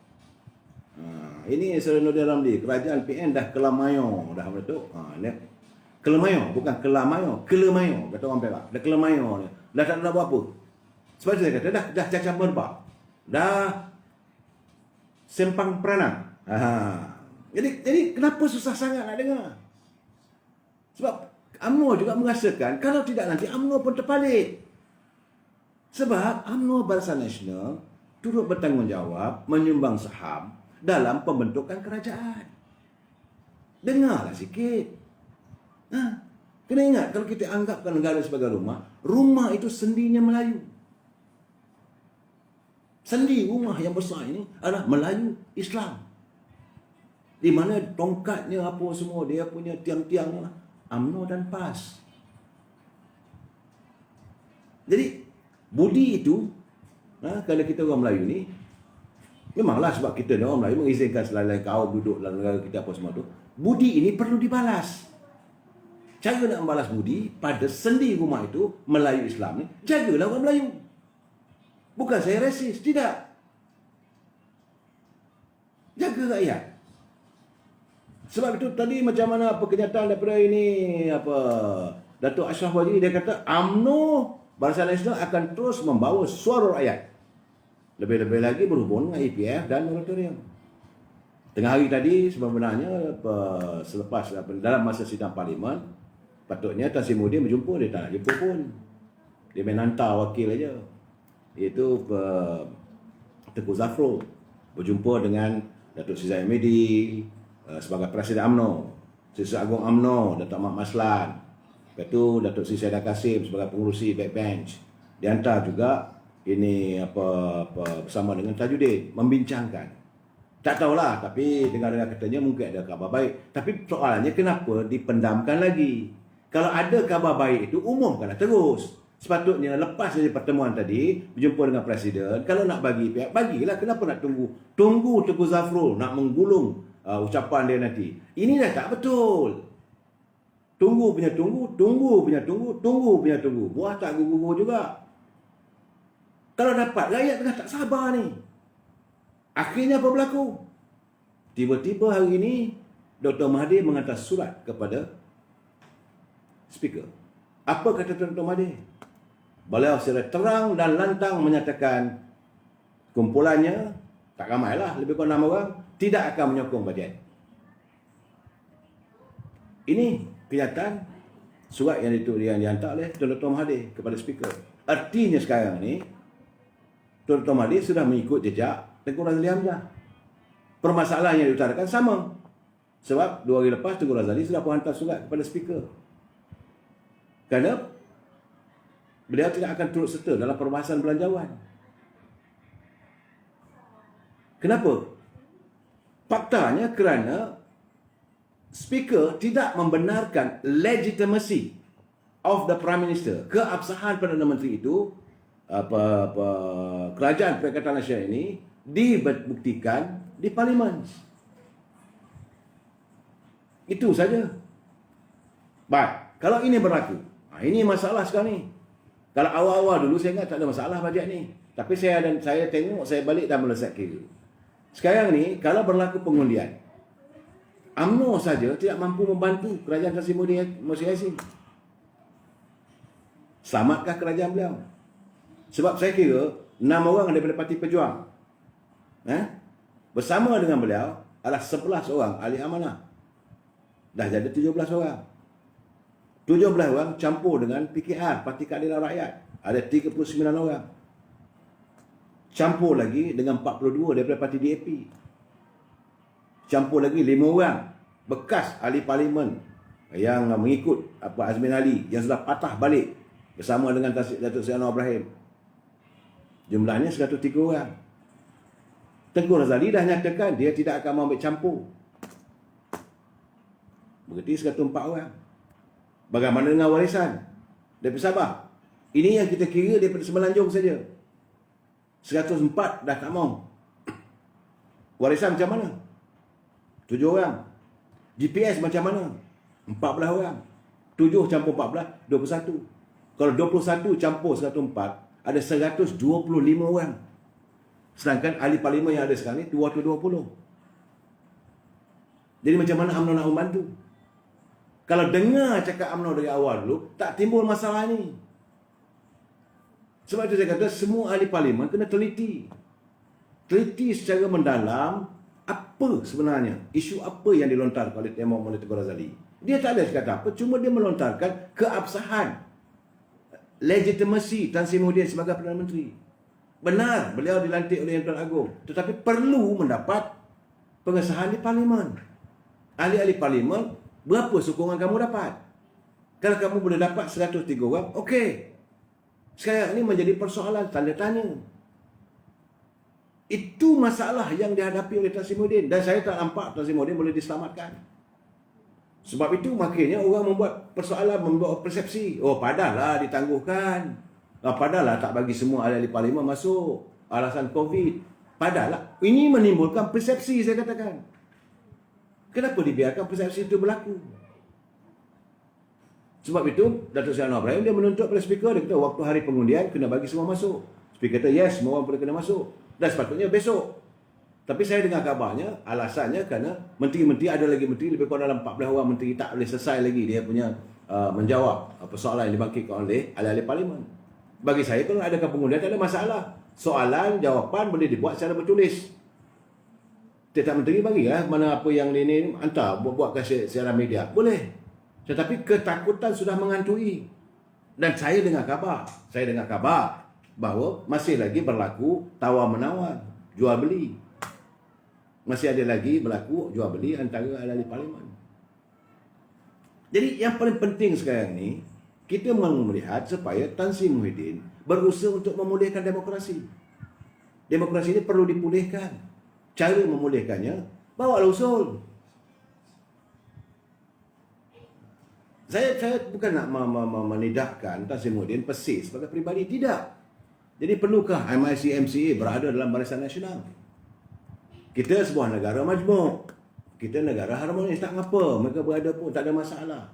Ini Saudara Nordin Ramli, kerajaan PN dah kelamayo dah betul. Kelamayo, bukan kelamayo, kelamayo kata orang Perak. Dah kelamayo ni. Dah tak ada buat apa. Sebab saya kata dah cacat merbak. Dah sempang peranang. Jadi kenapa susah sangat nak dengar? Sebab UMNO juga merasakan kalau tidak nanti UMNO pun terpalit. Sebab UMNO Barisan Nasional turut bertanggungjawab menyumbang saham dalam pembentukan kerajaan. Dengarlah sikit. Kena ingat, kalau kita anggapkan negara sebagai rumah itu sendinya Melayu. Sendi rumah yang besar ini adalah Melayu Islam. Di mana tongkatnya apa semua, dia punya tiang-tiangnya UMNO dan PAS. Jadi, budi itu, kalau kita orang Melayu ni, memanglah sebab kita ni orang Melayu mengizinkan selain-lain kaum duduk dalam negara kita apa semua tu. Budi ini perlu dibalas. Cara nak membalas budi pada sendi rumah itu, Melayu Islam ni, jagalah orang Melayu. Bukan saya rasis, tidak. Jaga rakyat. Sebab itu tadi macam mana kenyataan daripada ini Datuk Ashraf Wajdi, dia kata UMNO Barisan Nasional akan terus membawa suara rakyat. Lebih-lebih lagi berhubung dengan EPF dan moratorium. Tengah hari tadi sebenarnya selepas dalam masa sidang parlimen, patutnya Tan Sri Muhyiddin berjumpa, dia tak nak jumpa pun. Dia main hantar wakil aja. Iaitu Tengku Zafrul berjumpa dengan Datuk Sri Zahid Hamidi sebagai Presiden UMNO, Sri Agung UMNO Datuk Ahmad Maslan, lepas tu Datuk Sri Saidah Kasim sebagai pengurusi backbench. Dihantar juga ini bersama dengan Tajuddin membincangkan. Tak tahulah, tapi dengar-dengar katanya mungkin ada khabar baik. Tapi soalannya kenapa dipendamkan lagi? Kalau ada khabar baik itu umumkanlah terus. Sepatutnya lepas dari pertemuan tadi berjumpa dengan Presiden, kalau nak bagi pihak, bagilah. Kenapa nak tunggu? Tunggu Tengku Zafrul nak menggulung ucapan dia nanti. Ini dah tak betul. Tunggu punya tunggu, tunggu punya tunggu, tunggu punya tunggu. Buah tak gugur juga. Kalau dapat, rakyat tengah tak sabar ni. Akhirnya apa berlaku? Tiba-tiba hari ini Dr. Mahathir menghantar surat kepada Speaker. Apa kata Dr. Mahathir? Beliau secara terang dan lantang menyatakan kumpulannya, tak ramailah, lebih kurang 6 orang, tidak akan menyokong bajet. Ini kenyataan surat yang dihantar oleh Dr. Mahathir kepada Speaker. Artinya sekarang ni Dr. Mahathir sudah mengikut jejak Tengku Razali Hamzah. Permasalahan yang diutarakan sama. Sebab 2 hari lepas Tengku Razali sudah pun hantar surat kepada Speaker. Kerana beliau tidak akan turut serta dalam perbahasan belanjawan. Kenapa? Faktanya kerana Speaker tidak membenarkan legitimacy of the Prime Minister. Keabsahan Perdana Menteri itu, Kerajaan Perikatan Nasional ini dibuktikan di Parlimen. Itu saja. Baik, kalau ini berlaku, ini masalah sekarang ni. Kalau awal-awal dulu saya ingat tak ada masalah bajet ni. Tapi saya tengok, saya balik dan melesat kira. Sekarang ni, kalau berlaku pengundian, UMNO saja tidak mampu membantu kerajaan Tan Sri Muhyiddin Yassin. Selamatkah kerajaan beliau? Sebab saya kira 6 orang daripada Parti Pejuang bersama dengan beliau adalah 11 orang ahli amanah. Dah jadi 17 orang. 17 orang campur dengan PKR, Parti Keadilan Rakyat. Ada 39 orang. Campur lagi dengan 42 daripada Parti DAP. Campur lagi 5 orang bekas ahli parlimen yang mengikut Azmin Ali yang sudah patah balik bersama dengan Datuk Seri Anwar Ibrahim. Jumlahnya 103 orang. Tengku Razali dah nyatakan dia tidak akan ambil campur. Berarti 104 orang. Bagaimana dengan warisan daripada Sabah? Ini yang kita kira daripada Semenanjung saja. 104 dah tak mau. Warisan macam mana? 7 orang. GPS macam mana? 14 orang. 7 campur 14, 21. Kalau 21 campur 104, ada 125 orang. Sedangkan ahli parlimen yang ada sekarang ni 220. Jadi macam mana UMNO nak membantu? Kalau dengar cakap UMNO dari awal dulu, tak timbul masalah ni. Sebab itu saya kata semua ahli parlimen kena teliti. Teliti secara mendalam apa sebenarnya, isu apa yang dilontarkan oleh Tengku Razali. Dia tak ada kata apa, cuma dia melontarkan keabsahan, legitimasi Tan Sri Muhyiddin sebagai Perdana Menteri. Benar, beliau dilantik oleh Yang Tuan Agong, tetapi perlu mendapat pengesahan di parlimen. Ahli-ahli parlimen, berapa sokongan kamu dapat? Kalau kamu boleh dapat 103 orang, okey. Sekarang ini menjadi persoalan tanda tanya. Itu masalah yang dihadapi oleh Tan Sri Muhyiddin. Dan saya tak nampak Tan Sri Muhyiddin boleh diselamatkan. Sebab itu maknanya orang membuat persoalan, membuat persepsi. Oh, padahlah ditangguhkan. Padahlah tak bagi semua ahli-ahli parlimen masuk. Alasan COVID. Padahlah. Ini menimbulkan persepsi, saya katakan. Kenapa dibiarkan persepsi itu berlaku? Sebab itu, Datuk Seri Anwar Ibrahim dia menuntut pada speaker, dia kata waktu hari pengundian kena bagi semua masuk. Speaker kata, yes, semua orang boleh kena masuk. Dan sepatutnya besok. Tapi saya dengar kabarnya, alasannya kerana menteri-menteri, ada lagi menteri, lebih kurang dalam 14 orang menteri tak boleh selesai lagi dia punya menjawab persoalan yang dibangkitkan oleh ahli-ahli parlimen. Bagi saya, kalau adakah pengundian, tak ada masalah. Soalan, jawapan boleh dibuat secara bertulis. Tiap menteri bagilah mana apa yang ini hantar buat ke secara media. Boleh. Tetapi ketakutan sudah menghantui. Dan saya dengar kabar bahawa masih lagi berlaku tawar-menawar, jual beli. Masih ada lagi berlaku jual beli antara ahli parlimen. Jadi yang paling penting sekarang ni, kita melihat supaya Tan Sri Muhyiddin berusaha untuk memulihkan demokrasi. Demokrasi ini perlu dipulihkan. Cara memulihkannya, bawalah usul. Saya bukan nak menidakkan Tan Sri Muhyiddin persis sebagai peribadi, tidak. Jadi perlukah MIC MCA berada dalam Barisan Nasional? Kita sebuah negara majmuk. Kita negara harmonis, tak apa. Mereka berada pun tak ada masalah.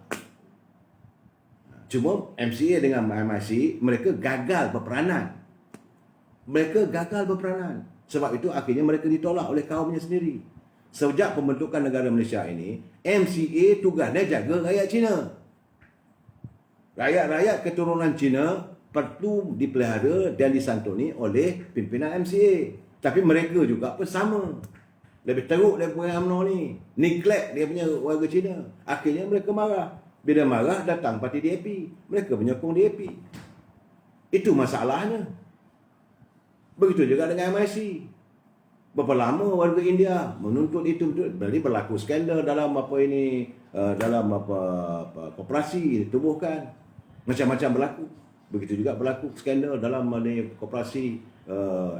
Cuma MCA dengan MIC, mereka gagal berperanan. Sebab itu akhirnya mereka ditolak oleh kaumnya sendiri. Sejak pembentukan negara Malaysia ini, MCA tugasnya jaga rakyat Cina. Rakyat-rakyat keturunan Cina perlu dipelihara dan disantuni oleh pimpinan MCA. Tapi mereka juga pun sama. Lebih teruk daripada UMNO ni. Neglect dia punya warga Cina. Akhirnya mereka marah. Bila marah, datang parti DAP. Mereka menyokong DAP. Itu masalahnya. Begitu juga dengan MIC. Berapa lama warga India menuntut itu, berarti berlaku skandal dalam dalam koperasi ditubuhkan. Macam-macam berlaku. Begitu juga berlaku skandal dalam koperasi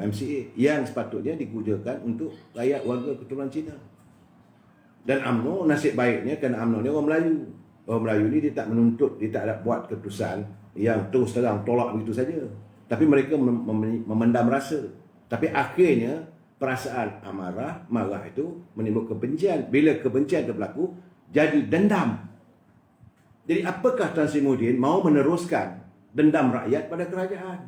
MCA yang sepatutnya digunakan untuk rakyat warga keturunan Cina. Dan UMNO nasib baiknya kerana UMNO ni orang Melayu. Orang Melayu ni dia tak menuntut, dia tak ada buat keputusan yang terus terang tolak begitu saja. Tapi mereka memendam rasa. Tapi akhirnya perasaan marah itu menimbulkan kebencian. Bila kebencian itu berlaku, jadi dendam. Jadi apakah Tan Sri Muhyiddin mau meneruskan dendam rakyat pada kerajaan?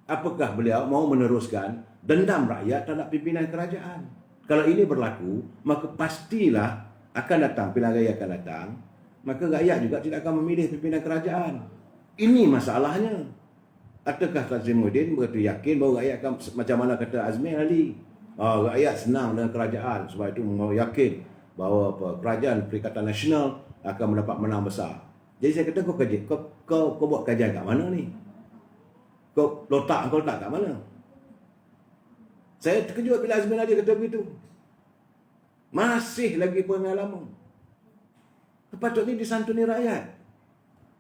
Apakah beliau mau meneruskan dendam rakyat terhadap pimpinan kerajaan? Kalau ini berlaku, maka pastilah akan datang, pilihan raya akan datang, maka rakyat juga tidak akan memilih pimpinan kerajaan. Ini masalahnya. Adakah Tan Sri Muhyiddin begitu yakin bahawa rakyat akan, macam mana kata Azmi tadi, rakyat senang dengan kerajaan, sebab itu mau yakin bahawa kerajaan Perikatan Nasional akan mendapat menang besar. Jadi saya kata, kau buat kajian kat mana ni? Kau letak kat mana? Saya terkejut bila Azmi tadi kata begitu. Masih lagi pengalaman. Sepatutnya disantuni rakyat.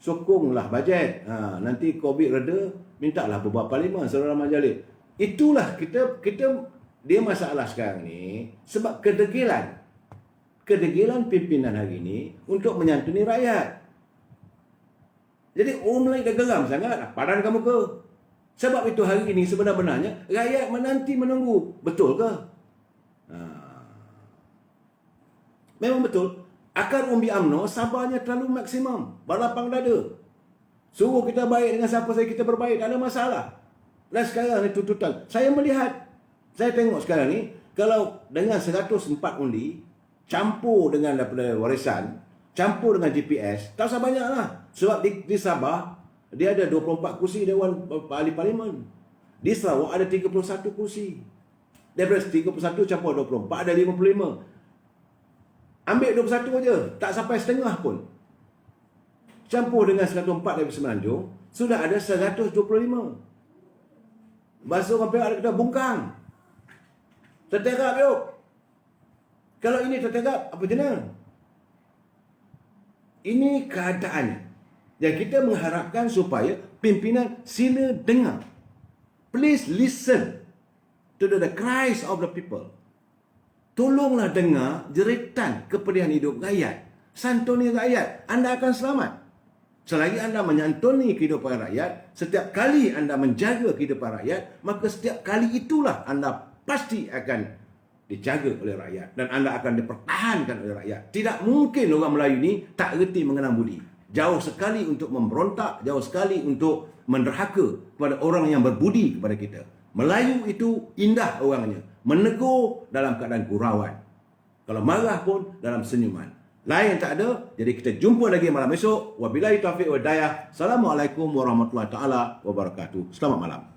Sokonglah bajet. Nanti COVID reda, mintalah beberapa parlimen, saudara majlis. Itulah kita dia masalah sekarang ni sebab kedegilan pimpinan hari ini untuk menyantuni rakyat. Jadi orang Melayu dah geram sangat, padan kamu ke? Sebab itu hari ini sebenarnya rakyat menanti menunggu. Betul ke? Memang betul. Akar umbi UMNO sabarnya terlalu maksimum, berlapang dada. Suruh kita baik dengan siapa saja kita berbaik, tak ada masalah. Dan sekarang ni tuntutan. Saya tengok sekarang ni, kalau dengan 104 undi, campur dengan daripada warisan, campur dengan GPS, tak usah banyak lah. Sebab di Sabah, dia ada 24 kursi Dewan Ahli Parlimen. Di Sarawak ada 31 kursi. Daripada 31 campur 24, ada 55. Ambil 21 je, tak sampai setengah pun. Campur dengan 104 dari Semenanjung, sudah ada 125. Bahasa orang Perak ada kata bungkang. Terterap yuk. Kalau ini terterap, apa jenis? Ini keadaannya. Yang kita mengharapkan supaya pimpinan sila dengar. Please listen to the cries of the people. Tolonglah dengar jeritan kepedihan hidup rakyat. Santuni rakyat, anda akan selamat. Selagi anda menyantuni kehidupan rakyat, setiap kali anda menjaga kehidupan rakyat, maka setiap kali itulah anda pasti akan dijaga oleh rakyat. Dan anda akan dipertahankan oleh rakyat. Tidak mungkin orang Melayu ni tak reti mengenang budi. Jauh sekali untuk memberontak, jauh sekali untuk menderhaka kepada orang yang berbudi kepada kita. Melayu itu indah orangnya. Menegur dalam keadaan gurauan. Kalau marah pun dalam senyuman. Lain tak ada. Jadi kita jumpa lagi malam esok. Wabillahi taufiq wal hidayah. Assalamualaikum warahmatullahi taala wabarakatuh. Selamat malam.